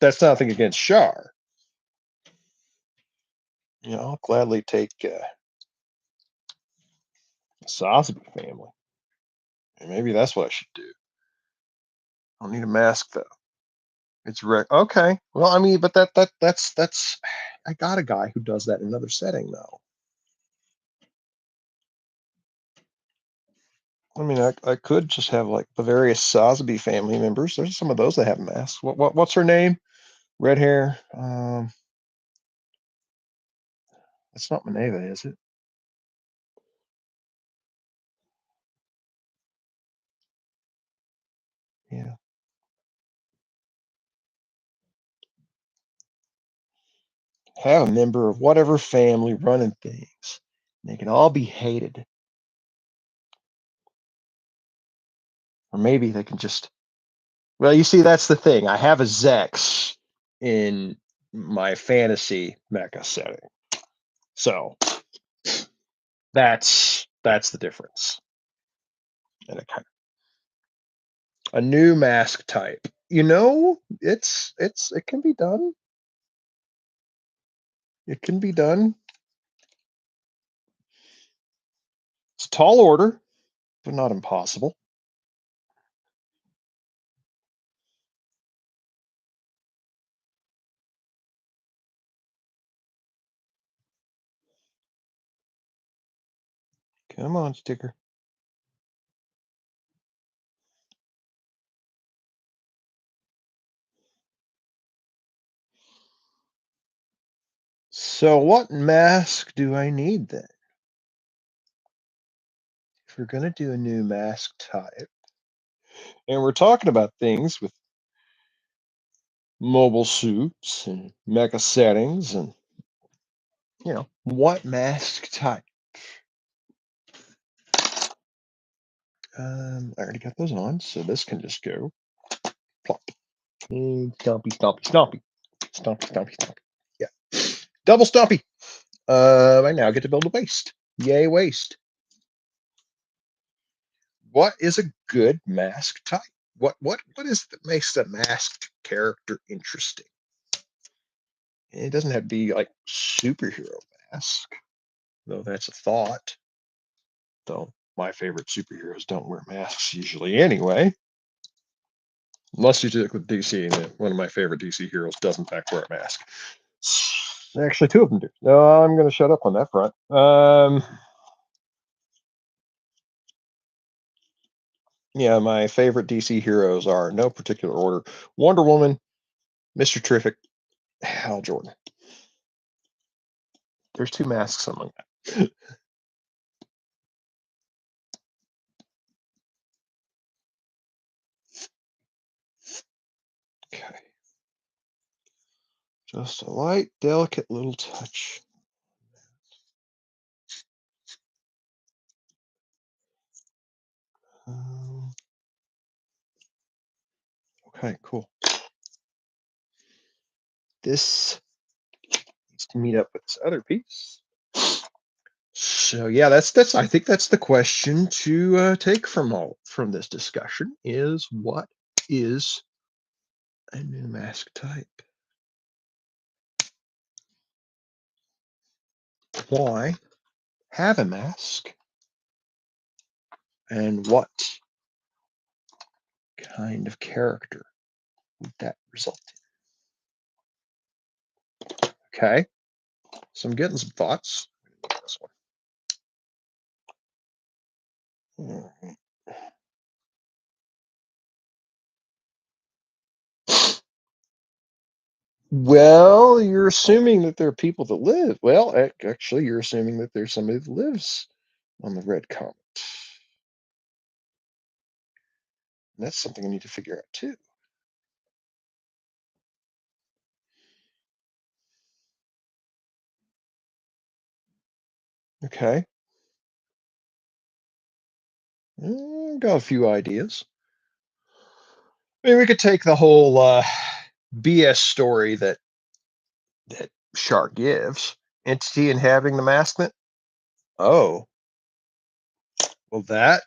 That's nothing against char. You know, I'll gladly take Sosby family. And maybe that's what I should do. I don't need a mask though. It's okay. Well, I mean, but that's I got a guy who does that in another setting though. I mean, I could just have like the various Sosby family members. There's some of those that have masks. What's her name? Red hair. It's not Maneva, is it? Yeah. Have a member of whatever family running things. They can all be hated. Or maybe they can just. Well, you see, that's the thing. I have a Zex in my fantasy mecha setting. So that's the difference. And a new mask type. You know, it can be done. It can be done. It's a tall order, but not impossible. Come on, sticker. So what mask do I need then? If we're going to do a new mask type, and we're talking about things with mobile suits and mecha settings, and what mask type? I already got those on, so this can just go plop. Stompy, stompy, stompy, stompy, stompy, stompy. Yeah, double stompy. I now get to build a waste. Yay, waste. What is a good mask type? What is that makes the masked character interesting? It doesn't have to be like superhero mask, though that's a thought. Though my favorite superheroes don't wear masks usually anyway. Unless you stick with DC, and one of my favorite DC heroes does in fact wear a mask. Actually, two of them do. No, I'm going to shut up on that front. Yeah, my favorite DC heroes are no particular order: Wonder Woman, Mr. Terrific, Hal Jordan. There's two masks among that. Okay. Just a light, delicate little touch. Okay, cool. This needs to meet up with this other piece. So yeah, that's I think that's the question to take from this discussion is what is a new mask type? why have a mask and what kind of character would that result in? Okay, so I'm getting some thoughts. This one. Well, you're assuming that there are people that live. Well, actually, you're assuming that there's somebody that lives on the Red Comet. And that's something I need to figure out too. Okay. Got a few ideas. Maybe we could take the whole BS story that Shark gives. Entity inhabiting the maskment. Oh, well, that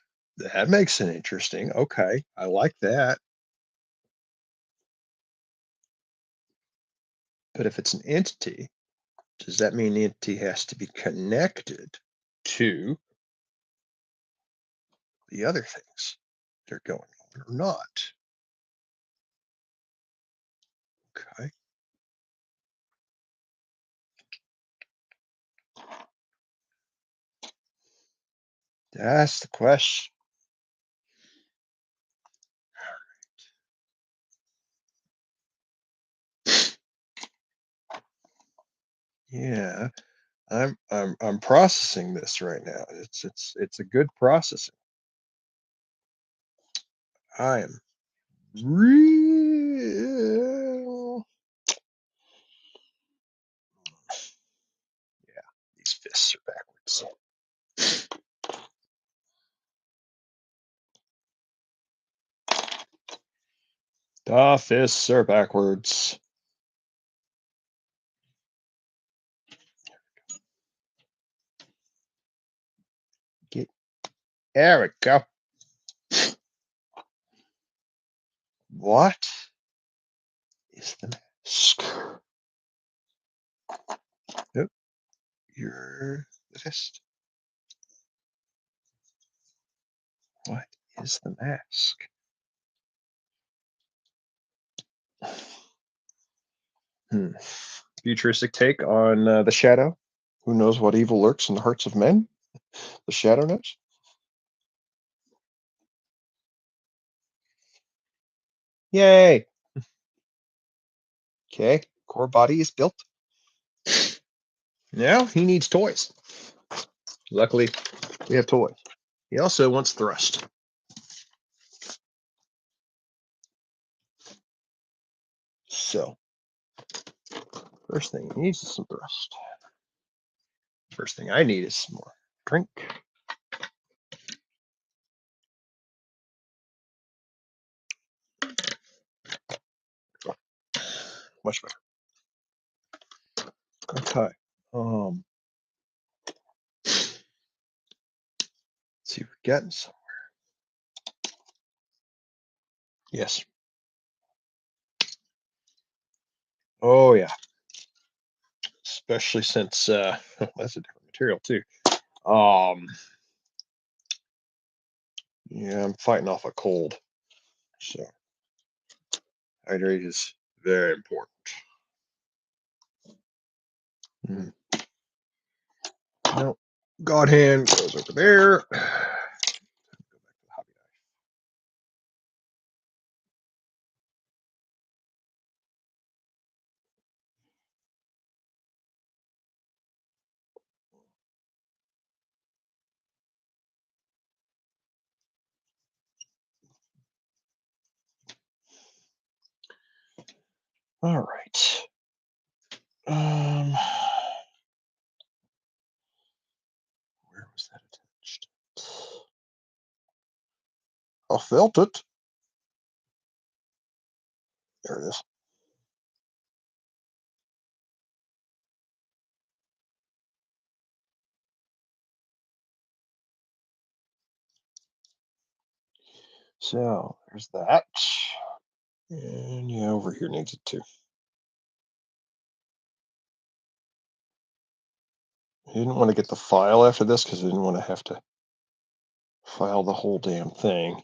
makes it interesting. Okay, I like that. But if it's an entity, does that mean the entity has to be connected to the other things that are going on or not? Okay. That's the question. Yeah, I'm processing this right now. It's a good processing. I am real. Yeah, these fists are backwards. The fists are backwards. Get There we go. What is the mask? Nope, you're the fist. What is the mask? Futuristic take on the shadow. Who knows what evil lurks in the hearts of men? The shadow knows. Yay! Okay, core body is built. Now he needs toys. Luckily, we have toys. He also wants thrust. So, first thing he needs is some thrust. First thing I need is some more drink. Much better. Okay. Let's see, we're getting somewhere. Yes. Oh yeah. Especially since that's a different material too. Um, yeah, I'm fighting off a cold, so hydrate is very important. Mm. No, God hand goes over there. Go back to the hobby knife. All right. Where was that attached? I felt it. There it is. So there's that. And yeah, over here needs it too. didn't want to get the file after this because I didn't want to have to file the whole damn thing,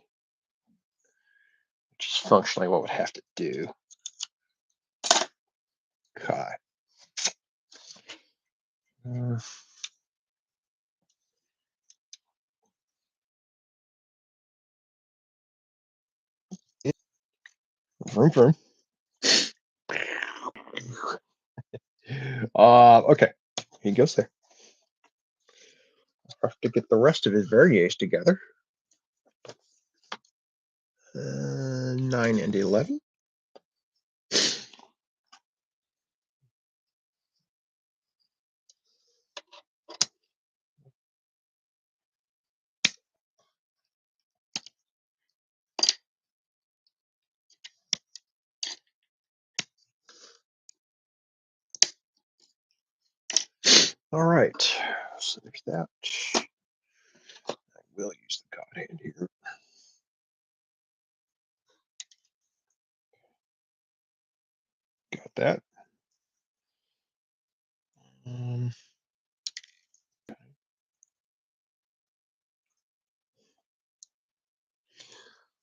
which is functionally what would have to do. Okay. Vroom, vroom. Okay, he goes there. I have to get the rest of his variations together. 9 and 11. All right, so there's that. I will use the God hand here. Got that.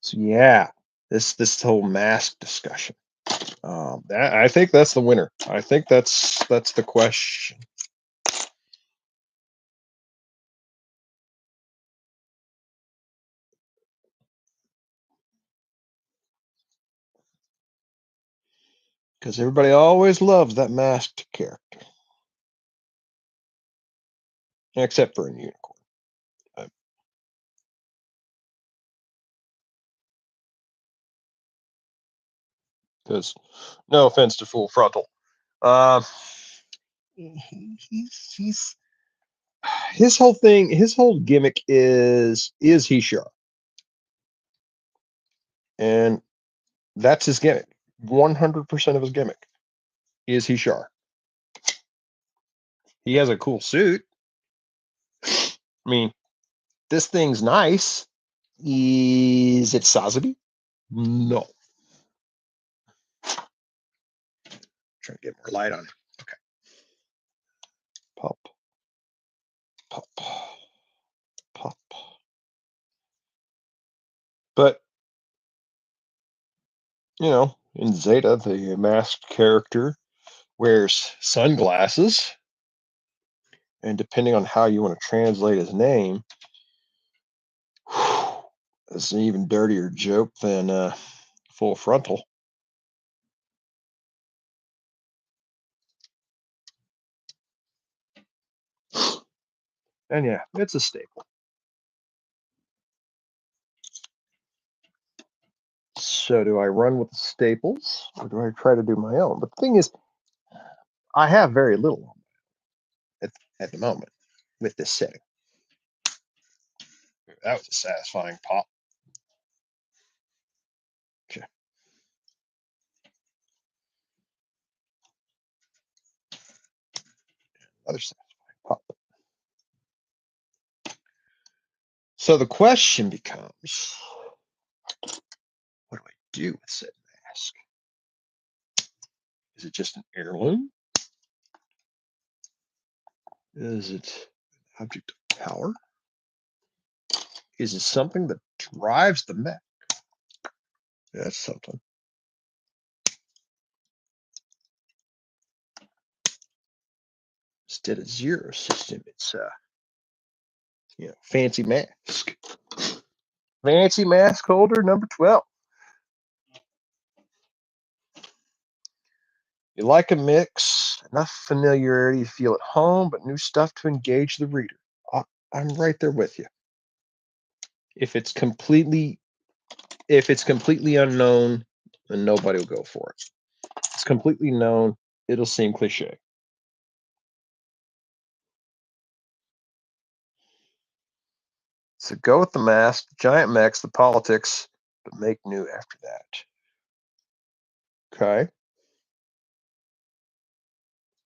So yeah, this whole mask discussion. I think that's the winner. I think that's the question. Because everybody always loves that masked character. Except for in Unicorn. Because, no offense to Full Frontal. He's his whole thing, his whole gimmick is he sharp? And that's his gimmick. 100% of his gimmick is he sharp. He has a cool suit. I mean, this thing's nice. Is it Sazabi? No. Trying to get more light on it. Okay. Pop. Pop. Pop. But, you know, in Zeta, the masked character wears sunglasses. And depending on how you want to translate his name, it's an even dirtier joke than Full Frontal. And yeah, it's a staple. So do I run with the staples or do I try to do my own? But the thing is, I have very little at the moment with this setting. That was a satisfying pop. Okay. Another satisfying pop. So the question becomes, what do I do with said mask? Is it just an heirloom? Is it an object of power? Is it something that drives the mech? That's something. Instead of zero system, it's fancy mask. Fancy mask holder number 12. You like a mix, enough familiarity to feel at home, but new stuff to engage the reader. I'm right there with you. If it's completely unknown, then nobody will go for it. If it's completely known, it'll seem cliche. So go with the mask, giant mechs, the politics, but make new after that. Okay.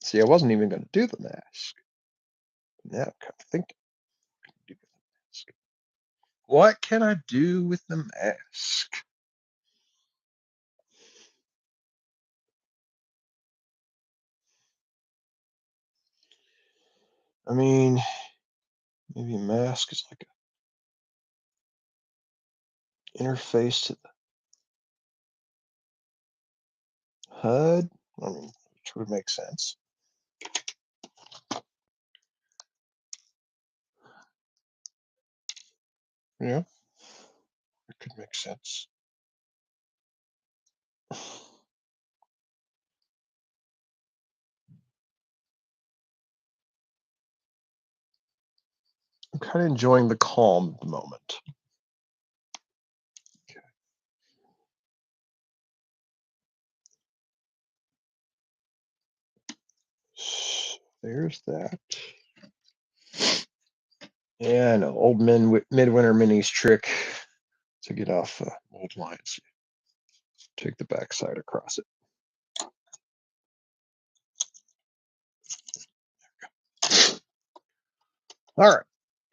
See, I wasn't even going to do the mask. Now I'm kind of thinking, what can I do with the mask? I mean, maybe a mask is like an interface to the HUD. I mean, which would make sense. Yeah, it could make sense. I'm kind of enjoying the calm moment. Okay. So there's that. Yeah, I know. Old midwinter minis trick to get off old lines. Take the backside across it. All right.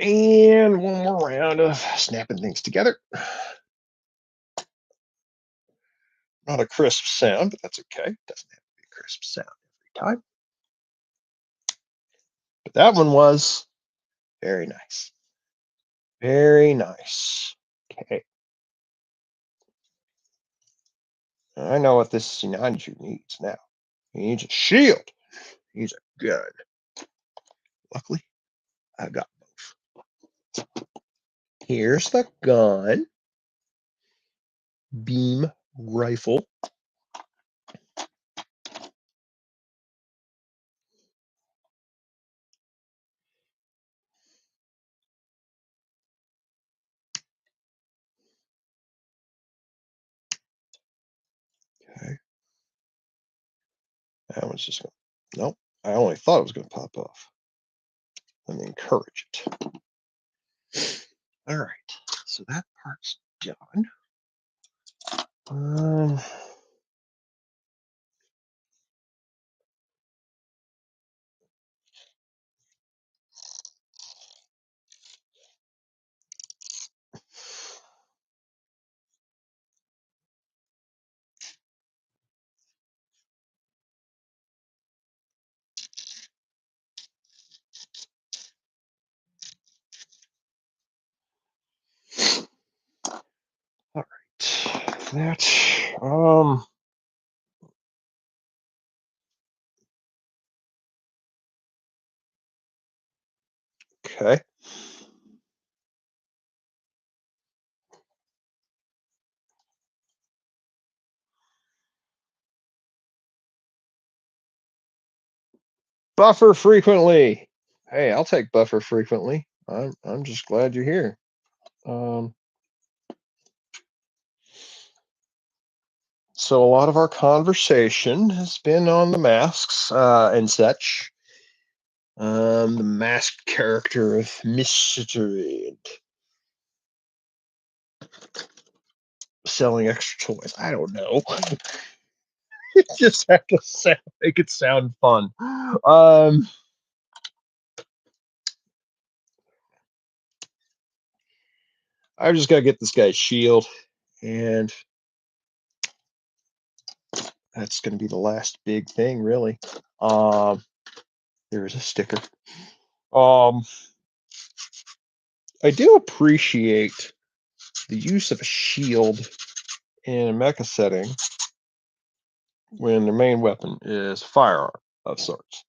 And one more round of snapping things together. Not a crisp sound, but that's okay. It doesn't have to be a crisp sound every time. But that one was very nice. Very nice. Okay. I know what this Sinanju needs now. He needs a shield. He needs a gun. Luckily, I got both. Here's the gun. Beam rifle. Okay. That one's just going to, nope. I only thought it was going to pop off. Let me encourage it. All right. So that part's done. All right. That, okay. Buffer frequently. Hey, I'll take buffer frequently. I'm just glad you're here. So a lot of our conversation has been on the masks and such. The masked character of mystery and selling extra toys. I don't know. It just had to make it sound fun. I've just got to get this guy's shield, and that's going to be the last big thing, really. There's a sticker. I do appreciate the use of a shield in a mecha setting when the main weapon is a firearm of sorts.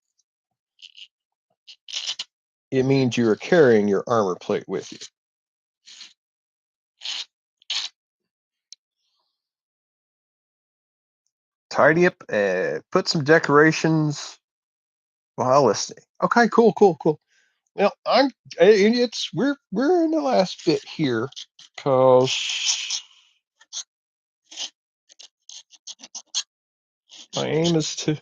It means you are carrying your armor plate with you. Tidy up and put some decorations while listening. Okay, cool. Well, we're in the last bit here because my aim is to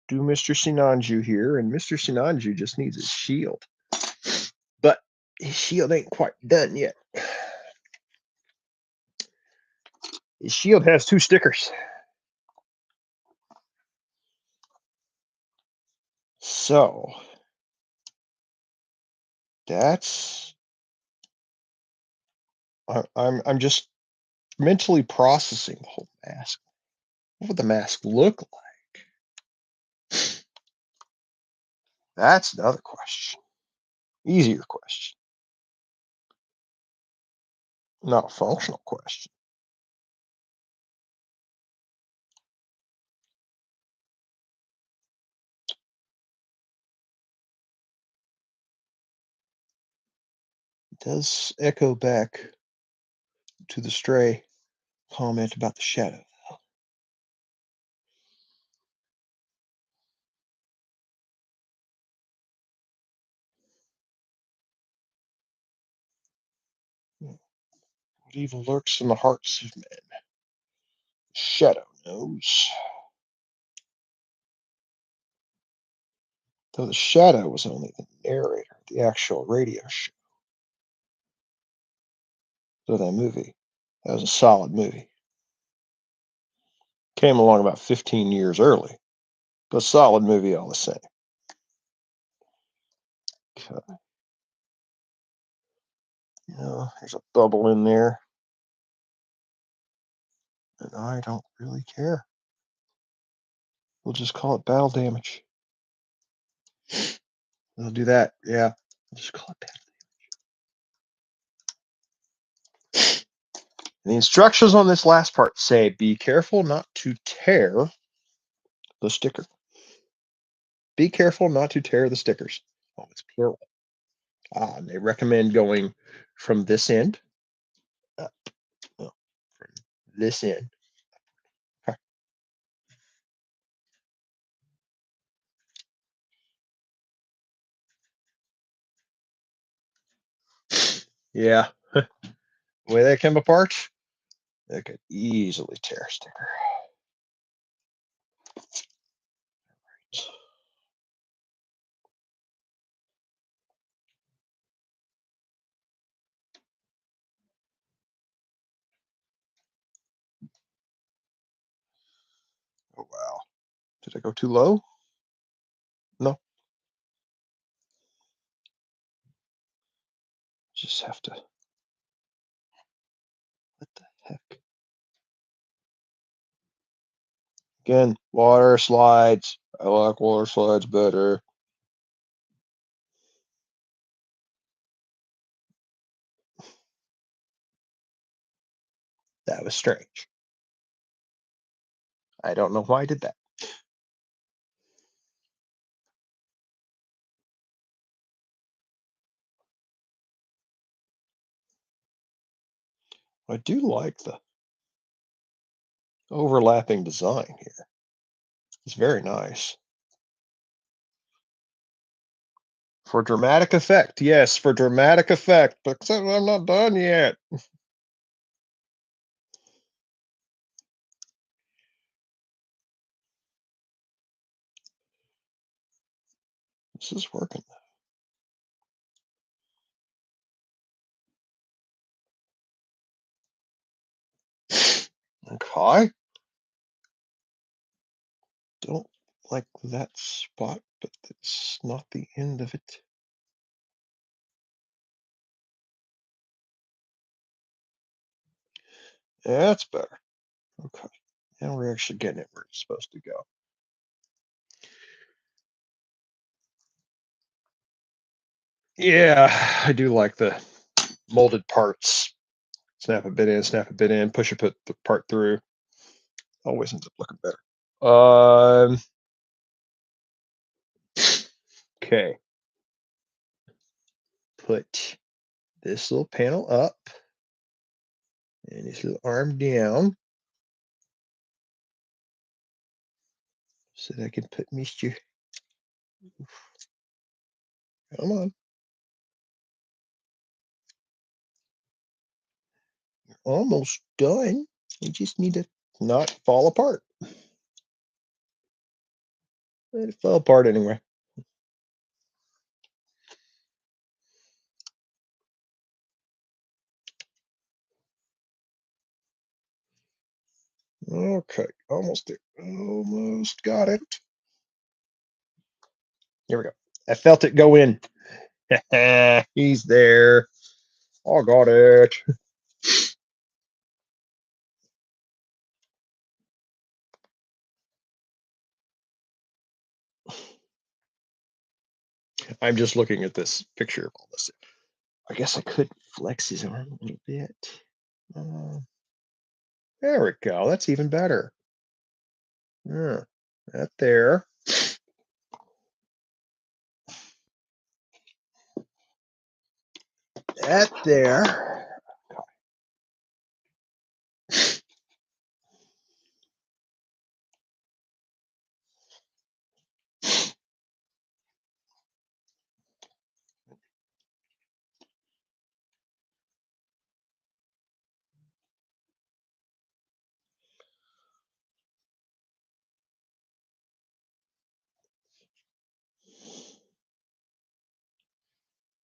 do Mr. Sinanju here, and Mr. Sinanju just needs his shield. But his shield ain't quite done yet. His shield has 2 stickers. So that's I'm just mentally processing the whole mask. What would the mask look like? That's another question. Easier question. Not a functional question. It does echo back to the stray comment about the shadow. What evil lurks in the hearts of men? Shadow knows. Though the shadow was only the narrator of the actual radio show. So that movie, that was a solid movie. Came along about 15 years early, but a solid movie all the same. Okay. There's a bubble in there, and I don't really care. We'll just call it battle damage. I'll do that. Yeah, I'll just call it battle damage. And the instructions on this last part say, be careful not to tear the sticker. Be careful not to tear the stickers. Oh, it's plural. And they recommend going from this end up. No, from this end. Okay. Yeah. The way they come apart, they could easily tear a sticker. Oh, wow. Did I go too low? No. Just have to. What the heck? Again, water slides. I like water slides better. That was strange. I don't know why I did that. I do like the overlapping design here. It's very nice. For dramatic effect, yes, for dramatic effect, but I'm not done yet. This is working. Okay. Don't like that spot, but it's not the end of it. Yeah, that's better. Okay. Now we're actually getting it where it's supposed to go. Yeah, I do like the molded parts. Snap a bit in, snap a bit in, push a put the part through. Always ends up looking better. Okay. Put this little panel up and this little arm down so that I can put Mr. Come on. You're almost done. You just need to not fall apart. It fell apart anyway. Okay, almost there. Almost got it. Here we go. I felt it go in. He's there. I got it. I'm just looking at this picture of all this. I guess I could flex his arm a little bit. There we go. That's even better. Yeah, that there. That there.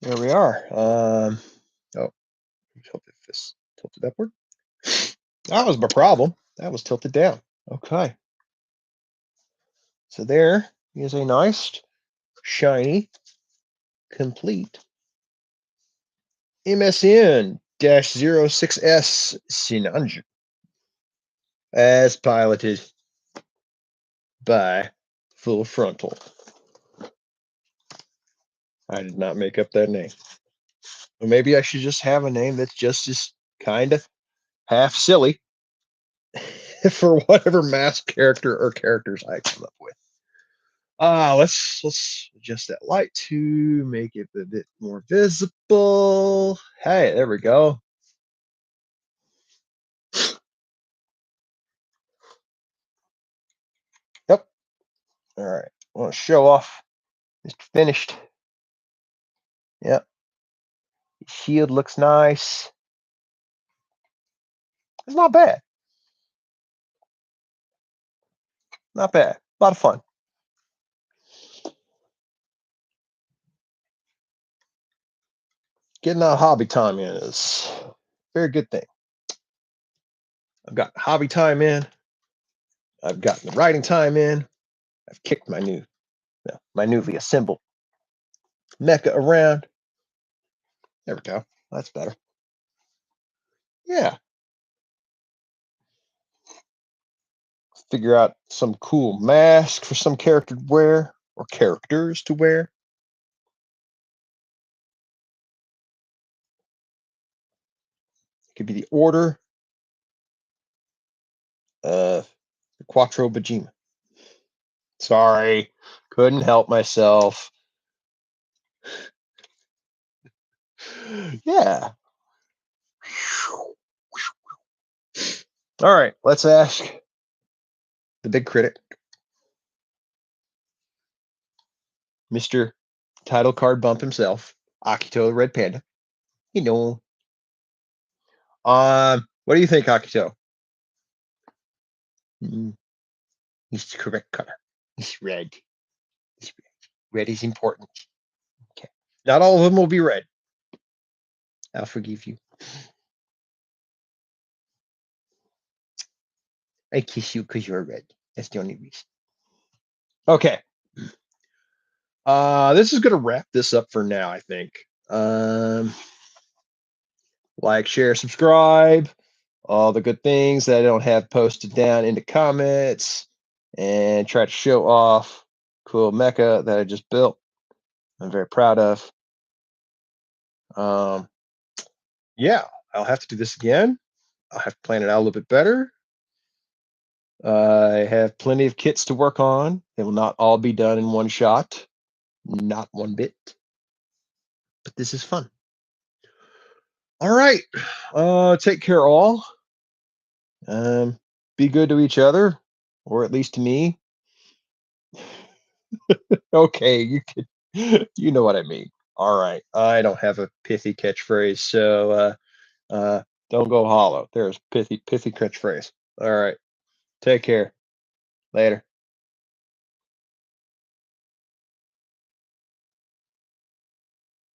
There we are. Oh, hope if this tilted upward. That was my problem. That was tilted down. Okay. So there is a nice, shiny, complete MSN-06S Sinanju, as piloted by Full Frontal. I did not make up that name. Or maybe I should just have a name that's just as kind of half silly for whatever mask character or characters I come up with. Let's adjust that light to make it a bit more visible. Hey, there we go. Yep. All right. I want to show off it's finished. Yep. Shield looks nice. It's not bad. Not bad. A lot of fun. Getting that hobby time in is a very good thing. I've got hobby time in. I've gotten the writing time in. I've kicked my newly assembled mecha around. There we go. That's better. Yeah. Figure out some cool mask for some character to wear or characters to wear. It could be the Order of the Quattro Bajima. Sorry, couldn't help myself. Yeah. All right, let's ask the big critic, Mr. Title Card Bump himself, Akito the Red Panda. You know. What do you think, Akito? He's the correct color. He's red. He's red. Red is important. Okay. Not all of them will be red. I'll forgive you. I kiss you because you're red. That's the only reason. Okay. This is gonna wrap this up for now, I think. Like, share, subscribe, all the good things that I don't have posted down in the comments, and try to show off cool mecha that I just built. I'm very proud of. Yeah, I'll have to do this again. I'll have to plan it out a little bit better. I have plenty of kits to work on. They will not all be done in one shot. Not one bit. But this is fun. All right. Take care, all. Be good to each other, or at least to me. Okay, you know what I mean. All right. I don't have a pithy catchphrase, so don't go hollow. There's pithy catchphrase. All right. Take care. Later.